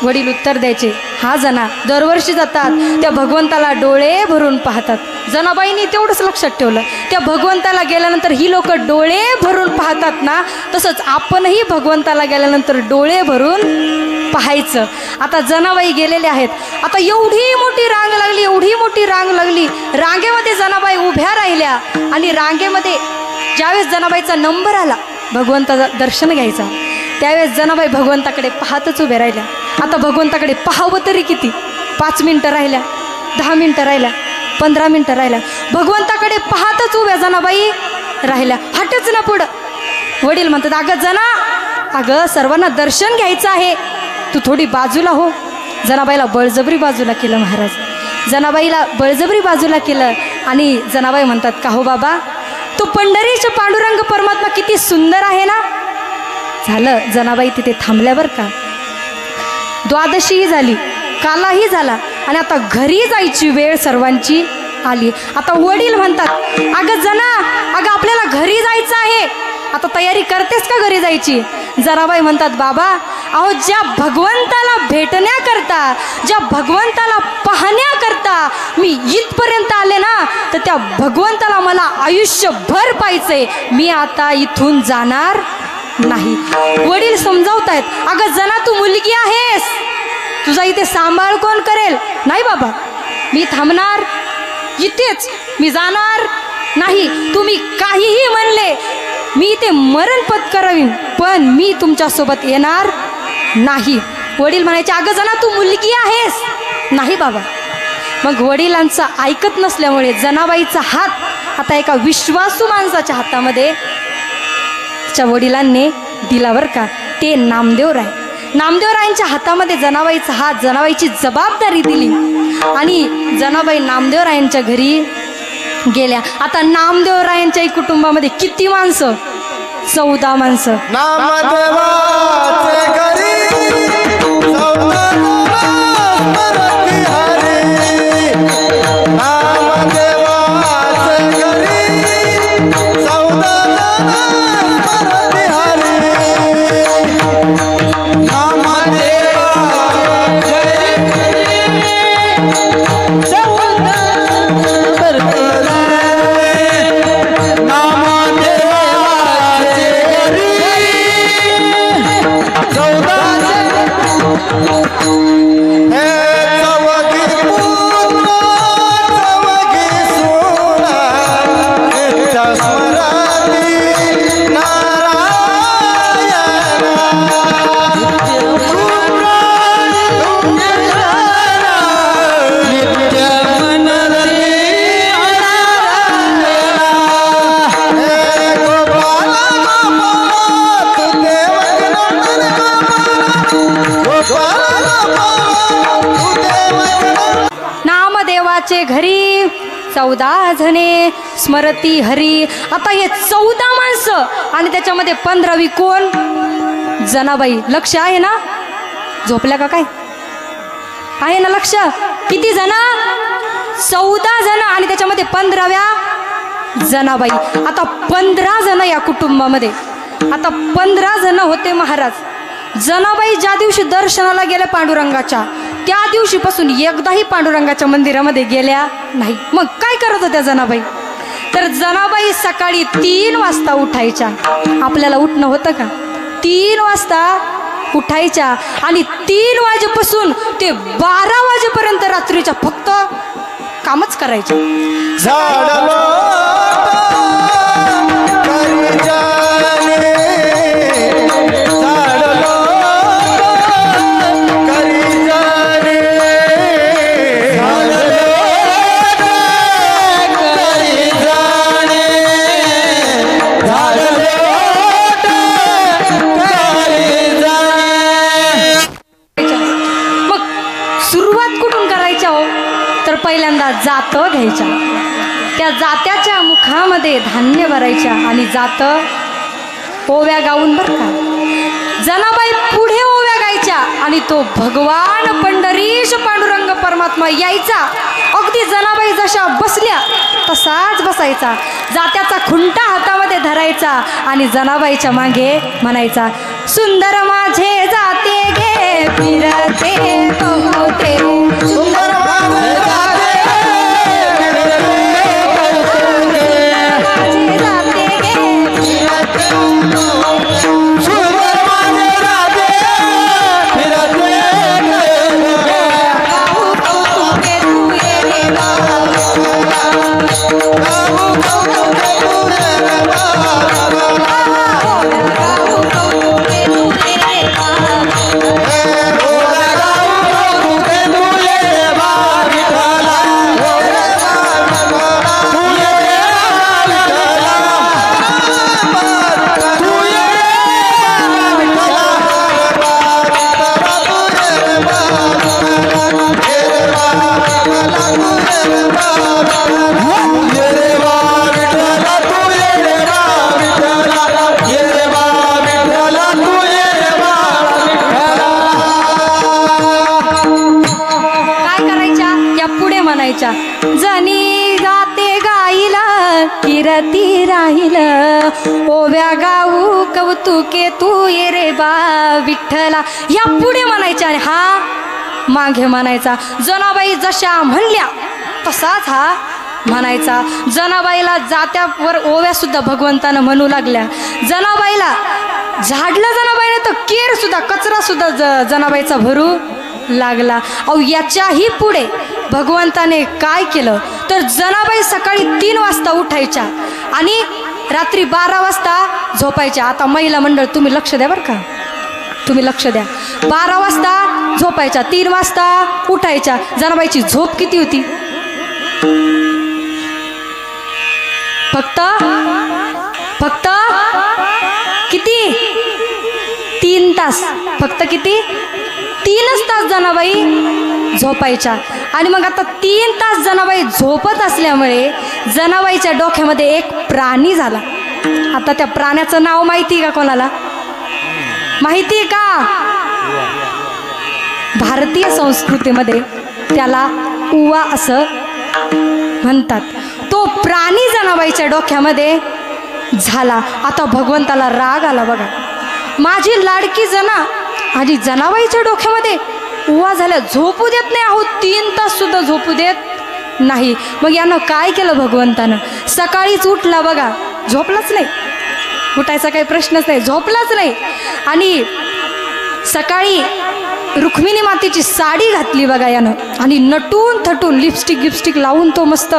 वडील उत्तर द्यायचे, हा जना दरवर्षी जातात, त्या भगवंताला डोळे भरून पाहतात. जनाबाईंनी तेवढंच लक्षात ठेवलं, त्या भगवंताला गेल्यानंतर ही लोक डोळे भरून पाहतात ना, तसंच आपणही भगवंताला गेल्यानंतर डोळे भरून पाहायचं. आता जनाबाई गेलेले आहेत. आता एवढी मोठी रांग लागली, एवढी मोठी रांग लागली. रांगेमध्ये जनाबाई उभ्या राहिल्या आणि रांगेमध्ये ज्यावेळेस जनाबाईचा नंबर आला भगवंताचं दर्शन घ्यायचा, त्यावेळेस जनाबाई भगवंताकडे पाहतच उभ्या राहिल्या. आता भगवंताकडे पाहावं तरी किती? 5 मिनटं राहिल्या, 10 मिनटं राहिल्या, 15 मिनटं राहिल्या. भगवंताकडे पाहतच उभ्या जनाबाई राहिल्या. हटच ना पुढं. वडील म्हणतात, अगं जना, अगं सर्वांना दर्शन घ्यायचं आहे, तू थोडी बाजूला हो. जनाबाईला बळजबरी बाजूला केलं महाराज. जनाबाईला बळजबरी बाजूला केलं आणि जनाबाई म्हणतात, का हो बाबा, तो पंढरीचा पांडुरंग परमात्मा किती सुंदर आहे ना. झालं, जनाबाई तिथे थांबल्या बरं का. द्वादशीही झाली, कालाही झाला आणि आता घरी जायची वेळ सर्वांची आली. आता वडील म्हणतात, अगं जना, अगं आपल्याला घरी जायचं आहे, आता तयारी करतेस का घरी जायची? जनाबाई म्हणतात, बाबा, अहो ज्या भगवंताला भेटण्याकरता, ज्या भगवंताला पाहण्याकरता मी इथपर्यंत आले ना, तर त्या भगवंताला मला आयुष्यभर पाहिजे, मी आता इथून जाणार नाही. वडील समजावतायत, अगं जना, तू मुलगी आहेस, तुझा इथे सांभाळ कोण करेल? नाही बाबा, मी थांबणार इथेच, मी जाणार नाही. तुम्ही काहीही म्हणले, मी इथे मरण पत्करावीन, पण मी तुमच्यासोबत येणार नाही. वडील म्हणायचे, अगं जना, तू मुलगी आहेस. नाही बाबा. मग वडिलांचं ऐकत नसल्यामुळे जनाबाईचा हात आता एका विश्वासू माणसाच्या हातामध्ये च्या वडिलांनी दिला बरं का. ते नामदेवराय. नामदेवरायांच्या हातामध्ये जनाबाईचा हात, जनाबाईची जबाबदारी दिली आणि जनाबाई नामदेवरायांच्या घरी गेल्या. आता नामदेवरायांच्याही कुटुंबामध्ये किती माणसं? 14 माणसं. नामदेवाचे घरी 14 स्मरती हरी. नामदेवाचे घरी 14 स्मरती हरी. नामदेवाचे घरी 14 जणे स्मरती हरी. आता हे 14 माणसं आणि त्याच्यामध्ये 15वी कोण? जनाबाई. लक्ष आहे ना? झोपल्या का काय? आहे ना लक्ष? किती जण? 14 जण आणि त्याच्यामध्ये 15व्या जनाबाई. आता 15 जण या कुटुंबामध्ये. आता 15 जण होते महाराज. जनाबाई ज्या दिवशी दर्शनाला गेल्या पांडुरंगाच्या, त्या दिवशीपासून एकदाही पांडुरंगाच्या मंदिरामध्ये गेल्या नाही. मग काय करत होत्या जनाबाई? तर जनाबाई सकाळी 3 वाजता उठायच्या. आपल्याला उठणं होतं का? 3 वाजता उठायच्या आणि 3 वाजेपासून ते 12 वाजेपर्यंत रात्रीच्या फक्त कामच करायचे. पहिल्यांदा जातं घ्यायच्या. त्या जात्याच्या मुखामध्ये धान्य भरायच्या आणि जातं ओव्या गाऊन बरं का. जनाबाई पुढे ओव्या गायच्या आणि तो भगवान पंढरीश पांडुरंग परमात्मा यायचा. अगदी जनाबाई जशा बसल्या तसाच बसायचा. जात्याचा खुंटा हातामध्ये धरायचा आणि जनाबाईच्या मागे म्हणायचा, सुंदर माझे जाते घे फिर फिरते कवते सुंदर माझे राधे फिरते कौतुके माझे जाते गे फिरते सुंदर माझे राधे फिरते कौतुके गाऊ कौतुके तू ये रे बाबा गाऊ कौतुके तू रे बाबा गाऊ कौतुके तू ये रे बाबा काय करायच्या या पुढे म्हणायच्या जनी गाते गाईला किरती राहील ओव्या गाऊ कौतुके तू ये रे बा विठ्ठला या पुढे म्हणायच्या आणि हा मागे म्हणायचा जनाबाई जशा म्हणल्या तसाच हा म्हणायचा जनाबाईला जात्यावर ओव्या सुद्धा भगवंतानं म्हणू लागल्या जनाबाईला झाडलं जनाबाईने तर केर सुद्धा कचरा सुद्धा जनाबाईचा भरू लागला अहो याच्याही पुढे भगवंताने काय केलं तर जनाबाई सकाळी 3 वाजता उठायच्या आणि रात्री 12 वाजता झोपायच्या आता महिला मंडळ तुम्ही लक्ष द्या बरं का तुम्ही लक्ष द्या 12 वाजता झोपायच्या 3 वाजता उठायच्या जनाबाईची झोप किती होती फक्त किती 3 तास फक्त किती 3च तास जनाबाई झोपायच्या आणि मग आता 3 तास जनाबाई झोपत असल्यामुळे जनाबाईच्या डोक्यामध्ये एक प्राणी झाला आता त्या प्राण्याचं नाव माहिती का कोणाला माहिती आहे का भारतीय संस्कृतीमध्ये त्याला उवा असं म्हणतात तो प्राणी जनाबाईच्या डोक्यामध्ये झाला आता भगवंताला राग आला बघा माझी लाडकी जना आणि जनाबाईच्या डोक्यामध्ये उवा झाल्या झोपू देत नाही अहो 3 तास सुद्धा झोपू देत नाही मग यानं काय केलं भगवंतानं सकाळीच उठला बघा झोपलाच नाही उठायचा काही प्रश्नच नाही झोपलाच नाही आणि सकाळी रुक्मिणी मातेची साडी घातली बघा यानं आणि नटून थटून लिपस्टिक लावून तो मस्त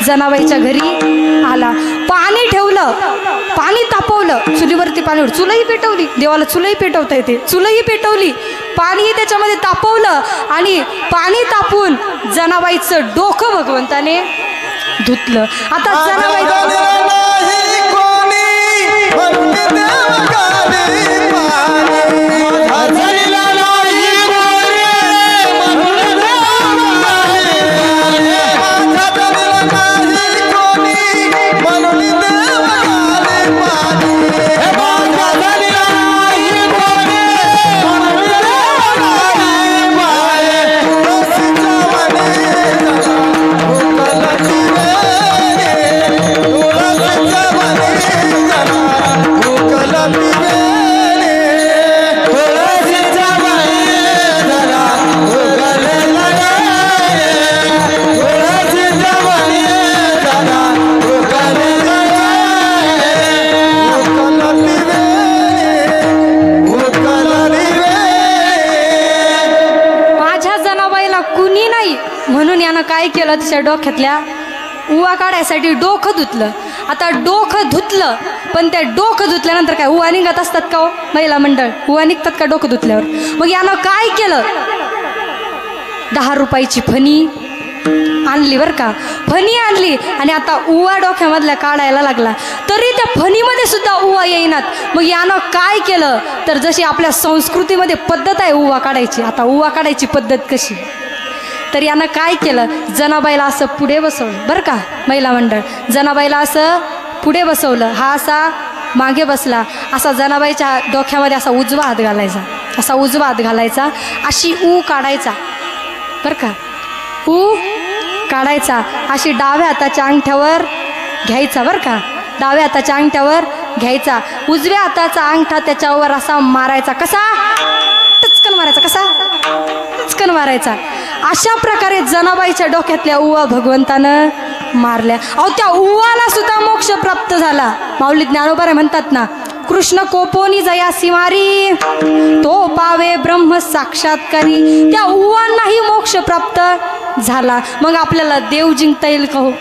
जनाबाईच्या घरी आला पाणी ठेवलं पाणी तापवलं चुलीवरती पाणी चुलही पेटवली देवाला चुलही पेटवता येते चुलही पेटवली पाणी त्याच्यामध्ये तापवलं आणि पाणी तापून जनाबाईचं डोकं भगवंताने धुतलं आता जनाबाई काय केलं तिच्या डोक्यातल्या उवा काढायसाठी डोकं धुतलं आता डोकं धुतलं पण त्या डोकं धुतल्यानंतर काय उवा निघत असतात का हो महिला मंडळ उवा निघतात का डोकं धुतल्यावर मग यानं काय केलं 10 रुपयाची फणी आणली बरं का फणी आणली आणि आता उवा डोक्यामधल्या काढायला लागला तरी त्या फणीमध्ये सुद्धा उवा येईनात मग यानं काय केलं तर जशी आपल्या संस्कृतीमध्ये पद्धत आहे उवा काढायची आता उवा काढायची पद्धत कशी तर यानं काय केलं जनाबाईला असं पुढे बसवलं बरं का महिला मंडळ जनाबाईला असं पुढे बसवलं हा असा मागे बसला असा जनाबाईच्या डोक्यामध्ये असा उजवा हात घालायचा असा उजवा हात घालायचा अशी ऊ काढायचा बरं का ऊ काढायचा अशी डाव्या हाताच्या अंगठ्यावर घ्यायचा बरं का डाव्या हाताच्या अंगठ्यावर घ्यायचा उजव्या हाताचा अंगठा त्याच्यावर असा मारायचा कसा टचकन मारायचा कसा पचकन मारायचा. अशा प्रकारे जनाबाईच्या डोक्यातल्या उवा भगवंतानं मारल्या. अहो त्या उवाला सुद्धा मोक्ष प्राप्त झाला. माऊली ज्ञानोबा म्हणतात ना, कृष्ण कोपोनी जयासी मारी तो पावे ब्रह्म साक्षात्कारी. त्या उवांनाही मोक्ष प्राप्त झाला. मग आपल्याला देव जिंकता येईल का? हो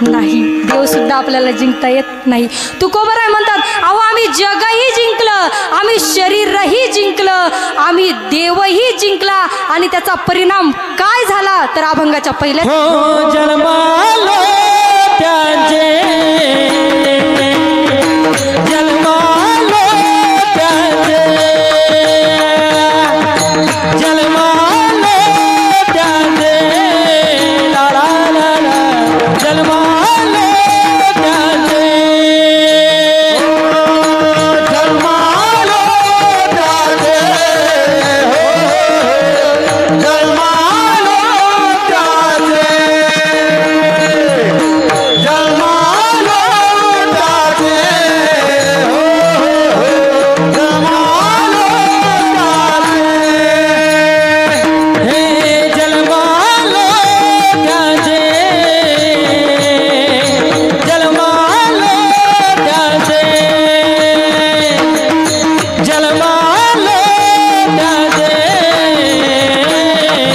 नाही, देव सुद्धा आपल्याला जिंकता येत नाही. तुकोबराय म्हणतात, अहो आम्ही जगही जिंकलं, आम्ही शरीरही जिंकलं, आम्ही देवही जिंकला. आणि त्याचा परिणाम काय झाला तर अभंगाच्या पहिल्या हो जन्मालो त्याचे जन्मालो त्याचे जन्मालो त्याचे ला ला ला ला जन्मालो त्याचे जन्मालो त्याचे जन्मालो त्याचे जन्मालो त्याचे जन्मालो त्याचे हे जन्मालो त्याचे जन्मालो त्याचे जन्मालो त्याचे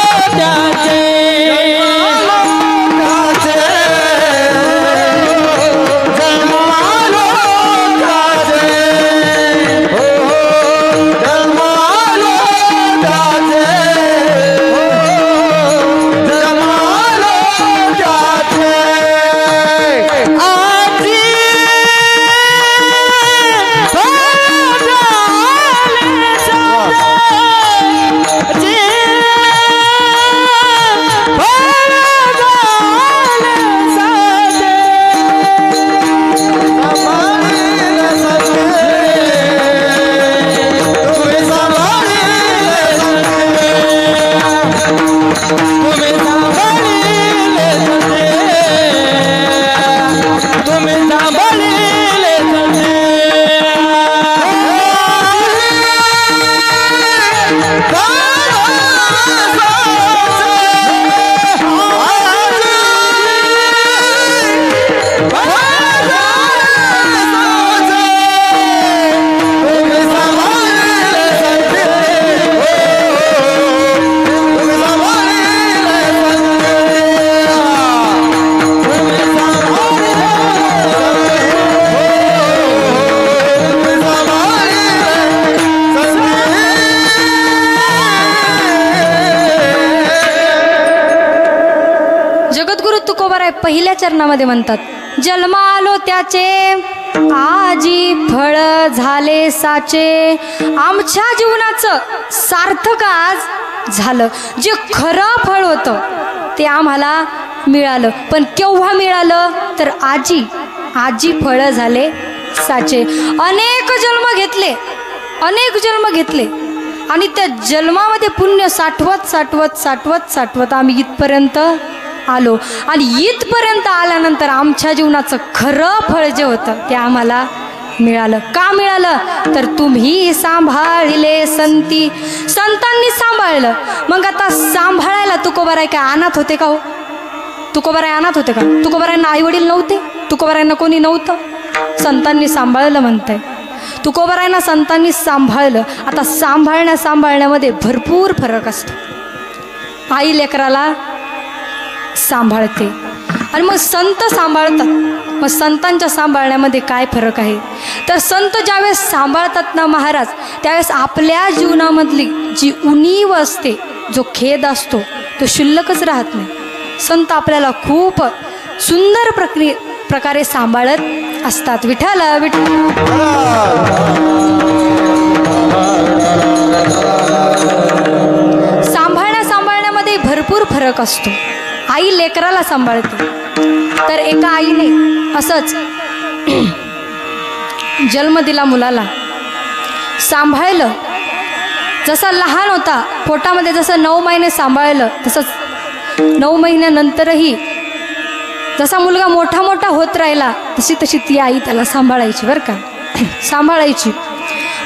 जन्मालो त्याचे पहिल्या चरणामध्ये म्हणतात, जन्मा आलो त्याचे आजी फळ झाले साचे. आमच्या जीवनाचं सार्थक आज झालं. जे खरं फळ होतं ते आम्हाला मिळालं. पण केव्हा मिळालं तर आजी फळ झाले साचे. अनेक जन्म घेतले आणि त्या जन्मामध्ये पुण्य साठवत आम्ही इथपर्यंत आलो. आणि इथपर्यंत आल्यानंतर आमच्या जीवनाचं खरं फळ जे होतं ते आम्हाला मिळालं. का मिळालं तर तुम्ही सांभाळले संतांनी सांभाळलं. मग आता सांभाळायला तुकोबाराय काय अनाथ होते का? हो तुकोबाराय अनाथ होते का? तुकोबारायांना आई वडील नव्हते? तुकोबारायांना कोणी नव्हतं? संतांनी सांभाळलं म्हणताय. तुकोबारायांना संतांनी सांभाळलं. आता सांभाळण्यामध्ये भरपूर फरक असतो. आई लेकराला सांभाळते आणि मग संत सांभाळतात. मग संतांच्या सांभाळण्यामध्ये काय फरक आहे तर संत ज्यावेळेस सांभाळतात ना महाराज, त्यावेळेस आपल्या जीवनामधली जी उणीव असते, जो खेद असतो तो शिल्लकच राहत नाही. संत आपल्याला खूप सुंदर प्रकारे सांभाळत असतात. विठ्ठल सांभाळण्यामध्ये भरपूर फरक असतो. आई लेकराला सांभाळते तर एका आईने असंच जन्म दिला मुलाला, सांभाळलं. जसा लहान होता पोटामध्ये, जसं 9 महिने सांभाळलं, तसंच 9 महिन्यानंतरही जसा मुलगा मोठा होत राहिला तशी ती आई त्याला सांभाळायची बरं का, सांभाळायची.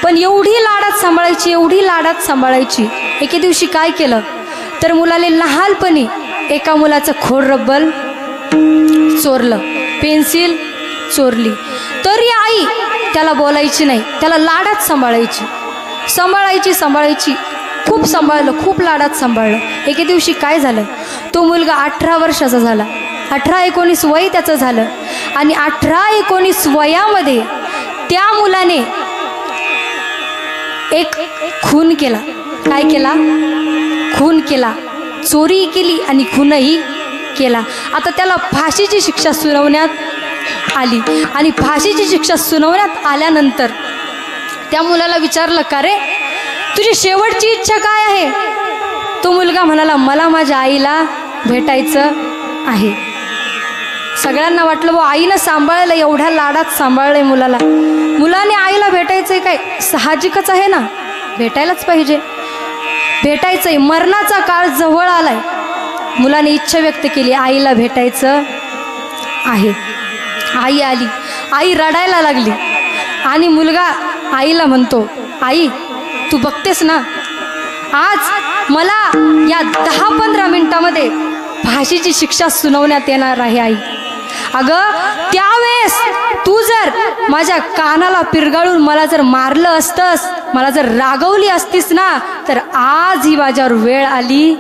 पण एवढी लाडात सांभाळायची, एवढी लाडात सांभाळायची. एके दिवशी काय केलं तर मुलाने लहानपणी एका मुलाचं खोड रब्बल चोरलं, पेन्सिल चोरली. तरी आई त्याला बोलायची नाही, त्याला लाडात सांभाळायची, सांभाळायची सांभाळायची. खूप सांभाळलं, खूप लाडात सांभाळलं. एके दिवशी काय झालं, तो मुलगा 18 वर्षाचा झाला. 18-19 वय त्याचं झालं. आणि 18-19 वयामध्ये त्या मुलाने एक खून केला. काय केला? खून केला, चोरी केली आणि खूनही केला. आता त्याला फाशीची शिक्षा सुनावण्यात आली. आणि फाशीची शिक्षा सुनावण्यात आल्यानंतर त्या मुलाला विचारलं, का रे तुझी शेवटची इच्छा काय आहे? तो मुलगा म्हणाला, मला माझ्या आईला भेटायचं आहे. सगळ्यांना वाटलं बुवा आईनं सांभाळलं, एवढ्या लाडात सांभाळलंय मुलाला, मुलाने आईला भेटायचंय काय, साहजिकच आहे ना, भेटायलाच पाहिजे, भेटायचंय. मरणाचा काळ जवळ आलाय. मुलाने इच्छा व्यक्त केली, आईला भेटायचं आहे. आई आली, आई रडायला लागली. आणि मुलगा आईला म्हणतो, आई तू बघतेस ना, आज मला या 10-15 मिनिटामध्ये फाशीची शिक्षा सुनावण्यात येणार आहे. आई अगं, त्यावेळेस तू जर माझ्या कानाला पिरगाळून मला जर मारलं असतंस, मला जर रागवली असतीस ना, तर आज ही माझ्यावर वेळ आली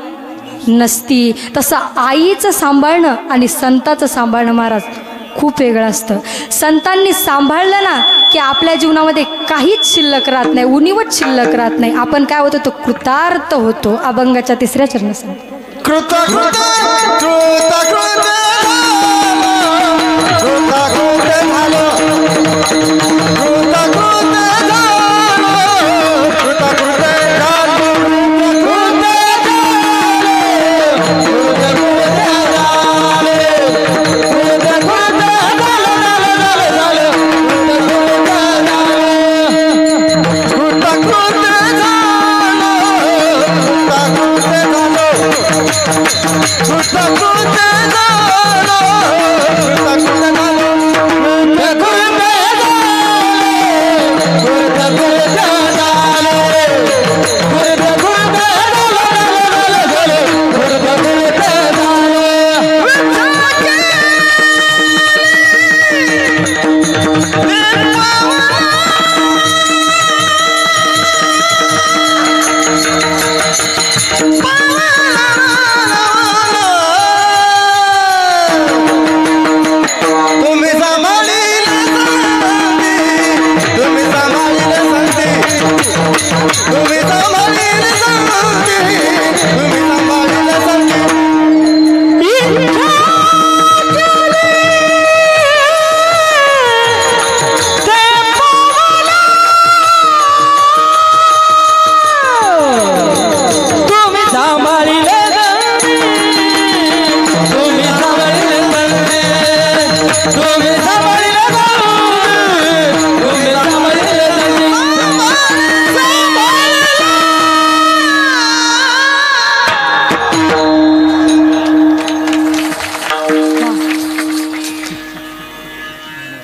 नसती. तसं आईचं सांभाळणं आणि संताचं सांभाळणं महाराज खूप वेगळं असतं. संतांनी सांभाळलं ना की आपल्या जीवनामध्ये काहीच शिल्लक राहत नाही, उणीवच शिल्लक राहत नाही. आपण काय होतो, तो कृतार्थ होतो. अभंगाच्या 3ऱ्या चरणात कृतकृत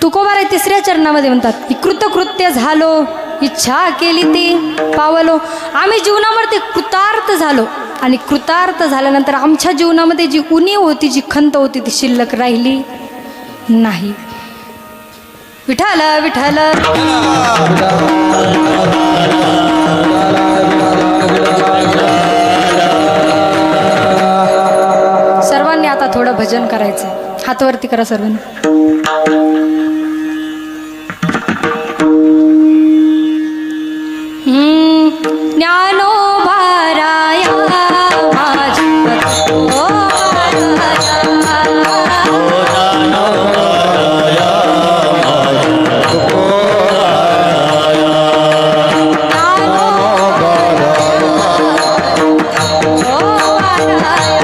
तुकोबाराय 3ऱ्या चरणामध्ये म्हणतात, कृतकृत्य झालो, इच्छा केली ती पावलो. आम्ही जीवनामध्ये कृतार्थ झालो आणि कृतार्थ झाल्यानंतर आमच्या जीवनामध्ये जी उणीव होती, जी खंत होती, ती शिल्लक राहिली नाही. विठ्ठल विठ्ठल. सर्वांनी आता थोडं भजन करायचं. हातवरती करा सर्वांनी. ज्ञानोबाराया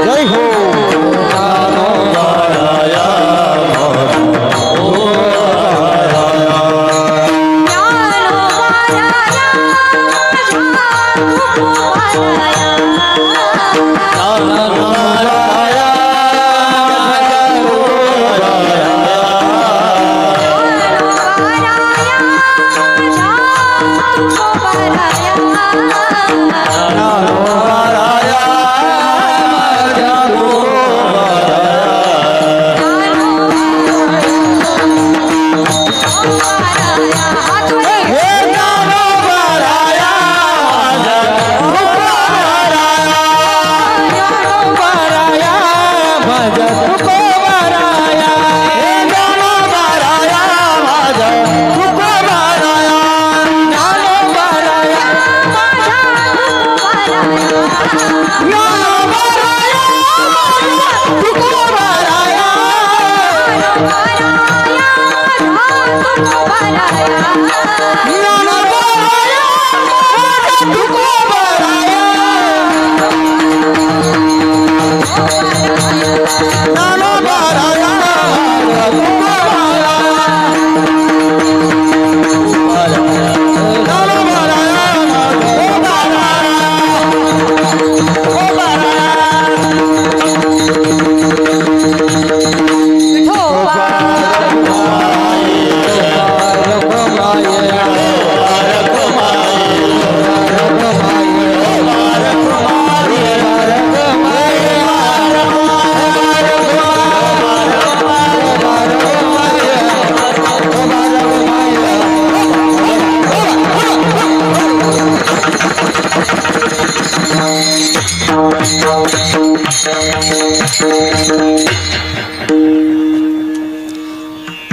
जय हो. Oh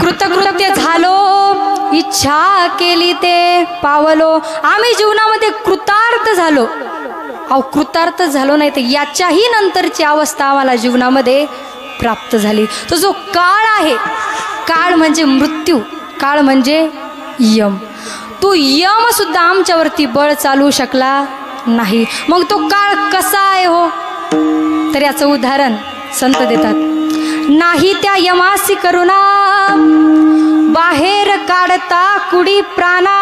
कृतकृत्य झालो, इच्छा केली ते पावलो. आम्ही जीवनामध्ये कृतार्थ झालो. अहो कृतार्थ झालो नाही तर याच्याही नंतरची अवस्था आम्हाला जीवनामध्ये प्राप्त झाली. तो जो काळ आहे, काळ म्हणजे मृत्यू, काळ म्हणजे यम. तो यम सुद्धा आमच्यावरती बळ चालू शकला नाही. मग तो काळ कसा आहे हो, तर याचं उदाहरण संत देतात. नाही त्या यमासी करुणा, बाहेर काढता कुडी प्राणा.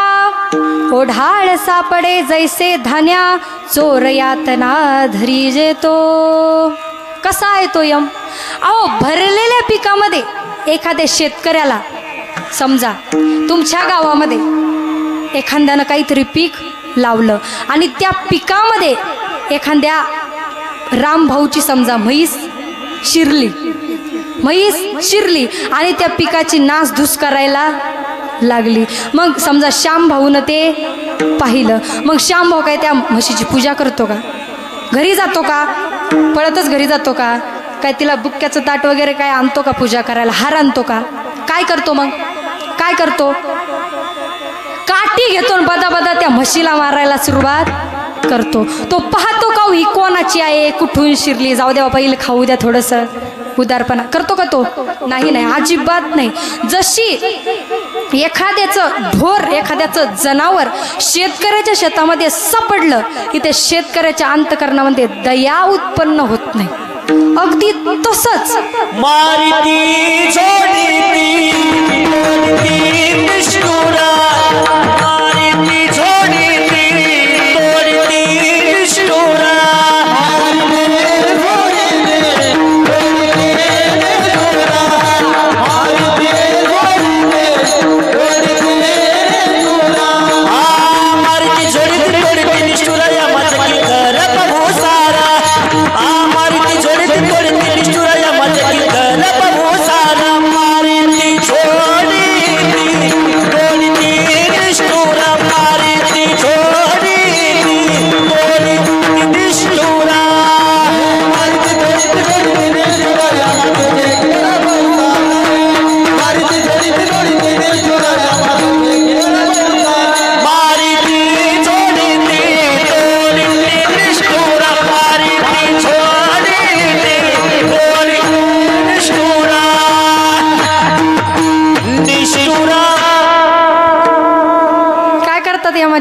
ओढाळ सापडे जैसे धान्या, चोर यातना धरी जेतो. कसा आहे तो यम? अहो भरलेल्या पिकामध्ये एखाद्या शेतकऱ्याला, समजा तुमच्या गावामध्ये एखाद्यानं काहीतरी पीक लावलं आणि त्या पिकामध्ये एखाद्या रामभाऊची समजा म्हैस शिरली आणि त्या पिकाची नासधूस करायला लागली. मग समजा श्यामभाऊनं ते पाहिलं. मग श्यामभाऊ काय त्या म्हशीची पूजा करतो का? घरी जातो का? पळतच घरी जातो का? काय तिला बुक्क्याचं ताट वगैरे काय आणतो का पूजा करायला? हार आणतो का? काय करतो? मग काय करतो? काठी घेतो आणि बदा त्या म्हशीला मारायला सुरुवात करतो. तो पाहतो का ही कोणाची आहे, कुठून शिरली, जाऊ द्या बाबा, खाऊ द्या थोडंसं, उदारपणा करतो का तो? नाही, अजिबात नाही. जशी एखाद्याचं ढोर, एखाद्याचं जनावर शेतकऱ्याच्या शेतामध्ये सापडलं की ते शेतकऱ्याच्या अंतकरणामध्ये दया उत्पन्न होत नाही. अगदी तसंच मारिती छोडीती तोडती निष्ठुरा, मारिती छोडीती तोडती निष्ठुरा.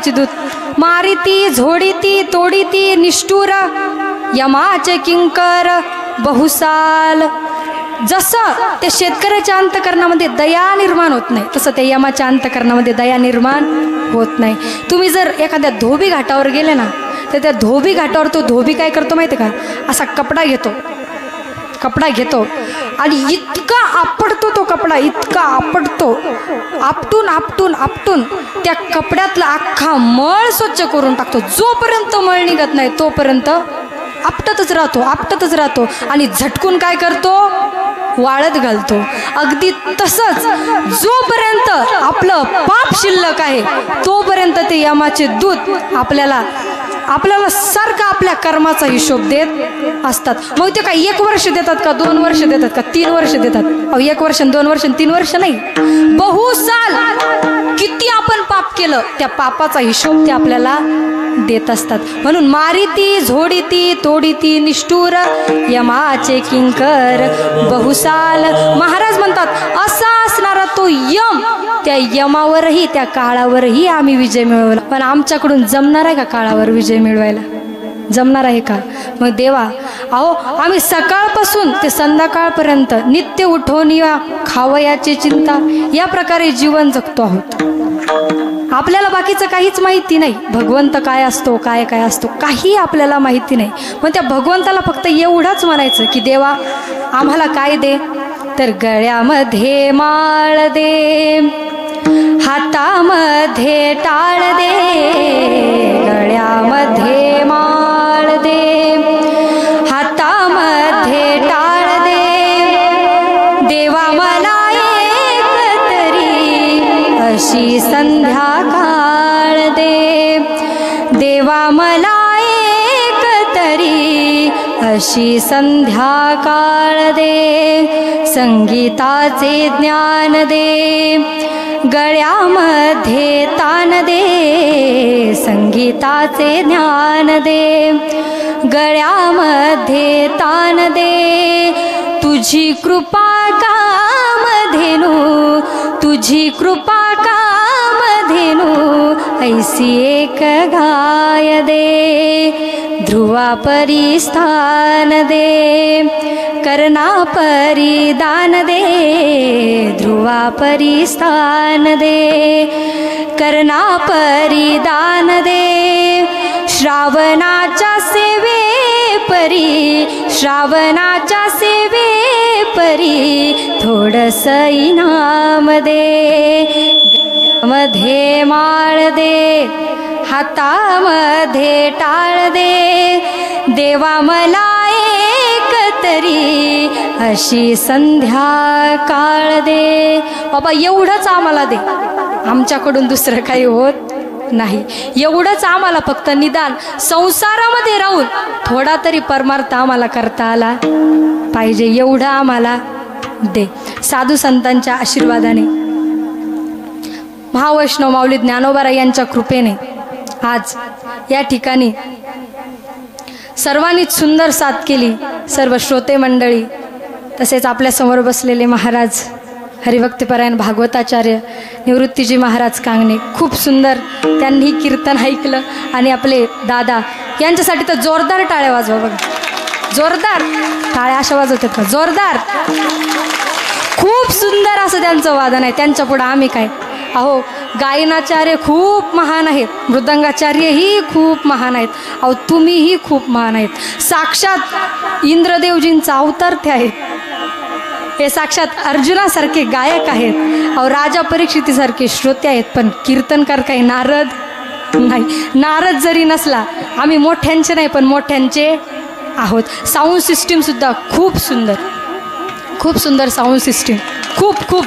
दूत मारिती झोडीती तोडीती निष्ठुर यमाचे किंकर बहुसाल. जसं ते शेतकऱ्याच्या अंतकरणामध्ये दया निर्माण होत नाही तसं त्या यमाच्या अंतकरणामध्ये दया निर्माण होत नाही. तुम्ही जर एखाद्या धोबी घाटावर गेले ना तर त्या धोबी घाटावर तो धोबी काय करतो माहिती का? असा कपडा घेतो कपडा घेतो आणि इतका आपटतो तो कपडा, इतका आपटतो, आपटून आपटून आपटून त्या कपड्यातला अख्खा मळ स्वच्छ करून टाकतो. जोपर्यंत मळ निघत नाही तोपर्यंत आपटतच राहतो आणि झटकून काय करतो, वाळत घालतो. अगदी तसंच जोपर्यंत आपलं पाप शिल्लक आहे तोपर्यंत ते यमाचे दूत आपल्याला सारखा आपल्या कर्माचा हिशोब देत असतात. मग ते काय 1 वर्ष देतात का, 2 वर्ष देतात का, 3 वर्ष देतात? 1 वर्ष, 2 वर्ष, 3 वर्ष नाही, बहुसाल किती आपण पाप केलं त्या पापाचा हिशोब ते आपल्याला देत असतात. म्हणून मारिती झोडीती तोडीती निष्ठुर यमाचे किंकर बहुसाल. महाराज म्हणतात असा असणारा तो यम, त्या यमावरही त्या काळावरही आम्ही विजय मिळवला. पण आमच्याकडून जमणार आहे का काळावर विजय मिळवायला? जमणार आहे का? मग देवा, अहो आम्ही सकाळपासून ते संध्याकाळपर्यंत नित्य उठवून या खावयाची चिंता या प्रकारे जीवन जगतो आहोत. आपल्याला बाकीचं काहीच माहिती नाही. भगवंत काय असतो, काय काय असतो, काही आपल्याला माहिती नाही. मग त्या भगवंताला फक्त एवढंच म्हणायचं की देवा आम्हाला काय दे, तर गळ्यामध्ये माळ दे, हातामध्ये टाळ दे, गळ्यामध्ये माळ दे, हातामध्ये टाळ दे, देवा मला एक तरी अशी संध्याकाळ दे, देवा मला एक तरी अशी संध्याकाळ दे, संगीताचे ज्ञान दे, गळ्यामध्ये तान दे, संगीताचे ज्ञान दे, गळ्यामध्ये तान दे, तुझी कृपा कामधेनू, तुझी कृपा कामधेनू ऐसी एक गाय दे, ध्रुवापरी स्थान दे, कर्णा परिदान दे, ध्रुवापरी स्थान दे, कर्णा परिदान दे, श्रावणाच्या सेवे परी, श्रावणाच्या सेवे परी थोडस इनाम दे, मध्ये माळ दे, हातामध्ये टाळ दे, देवा मला एक तरी अशी संध्याकाळ दे. बाबा एवढंच आम्हाला दे, आमच्याकडून दुसरं काही होत नाही. एवढंच आम्हाला फक्त निदान संसारामध्ये राहून थोडा तरी परमार्थ आम्हाला करता आला पाहिजे, एवढं आम्हाला दे. साधू संतांच्या आशीर्वादाने, महावैष्णव माऊली ज्ञानोबा यांच्या कृपेने आज या ठिकाणी सर्वांनीच सुंदर साथ केली. सर्व श्रोते मंडळी, तसेच आपल्यासमोर बसलेले महाराज हरिभक्तपरायण भागवताचार्य निवृत्तीजी महाराज कांगणे, खूप सुंदर त्यांनी कीर्तन ऐकलं. आणि आपले दादा यांच्यासाठी तर जोरदार टाळ्या वाजवा. बघा जोरदार टाळ्या अशा वाजवतात का? जोरदार. खूप सुंदर असं त्यांचं वादन आहे. त्यांच्या पुढं आम्ही काय? अहो गायनाचार्य खूप महान आहेत, मृदंगाचार्यही खूप महान आहेत, अहो तुम्हीही खूप महान आहेत. साक्षात इंद्रदेवजींचा अवतार ते आहेत. हे साक्षात अर्जुनासारखे गायक आहेत, अहो राजा परीक्षितीसारखे श्रोते आहेत. पण कीर्तनकार काही नारद नाही. नारद जरी नसला, आम्ही मोठ्यांचे नाही पण मोठ्यांचे आहोत. साऊंड सिस्टीमसुद्धा खूप सुंदर, खूप सुंदर साऊंड सिस्टीम. खूप खूप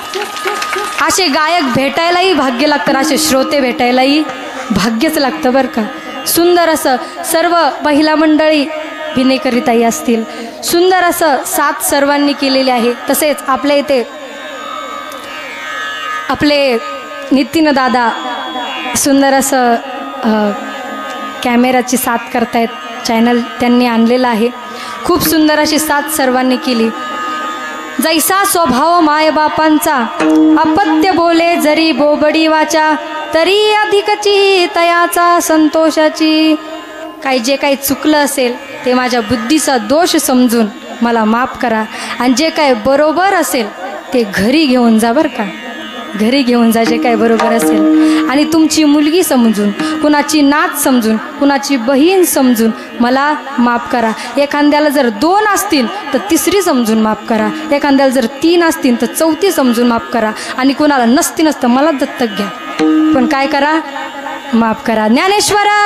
असे गायक भेटायलाही भाग्य लागतं, असे श्रोते भेटायलाही भाग्यच लागतं बरं का. सुंदर असं सर्व महिला मंडळी भिनेकरिताई असतील, सुंदर असं साथ सर्वांनी केलेली आहे. तसेच आपल्या इथे आपले नितीन दादा सुंदर असं कॅमेराची साथ करतायत, चॅनल त्यांनी आणलेलं आहे. खूप सुंदर अशी साथ सर्वांनी केली. जैसा स्वभाव मायबापांचा, अपत्य बोले जरी बोबडी वाचा, तरी अधिकची तयाचा संतोषाची. काही जे काही चुकलं असेल ते माझ्या बुद्धीचा दोष समजून मला माफ करा, आणि जे काय बरोबर असेल ते घरी घेऊन जा बरं का. घरी घेऊन जायचे काय बरोबर असेल. आणि तुमची मुलगी समजून, कुणाची नात समजून, कुणाची बहीण समजून मला माफ करा. एखाद्याला जर 2 असतील तर 3री समजून माफ करा. एखाद्याला जर 3 असतील तर 4थी समजून माफ करा. आणि कुणाला नसतं मला दत्तक घ्या, पण काय करा, माफ करा. ज्ञानेश्वरा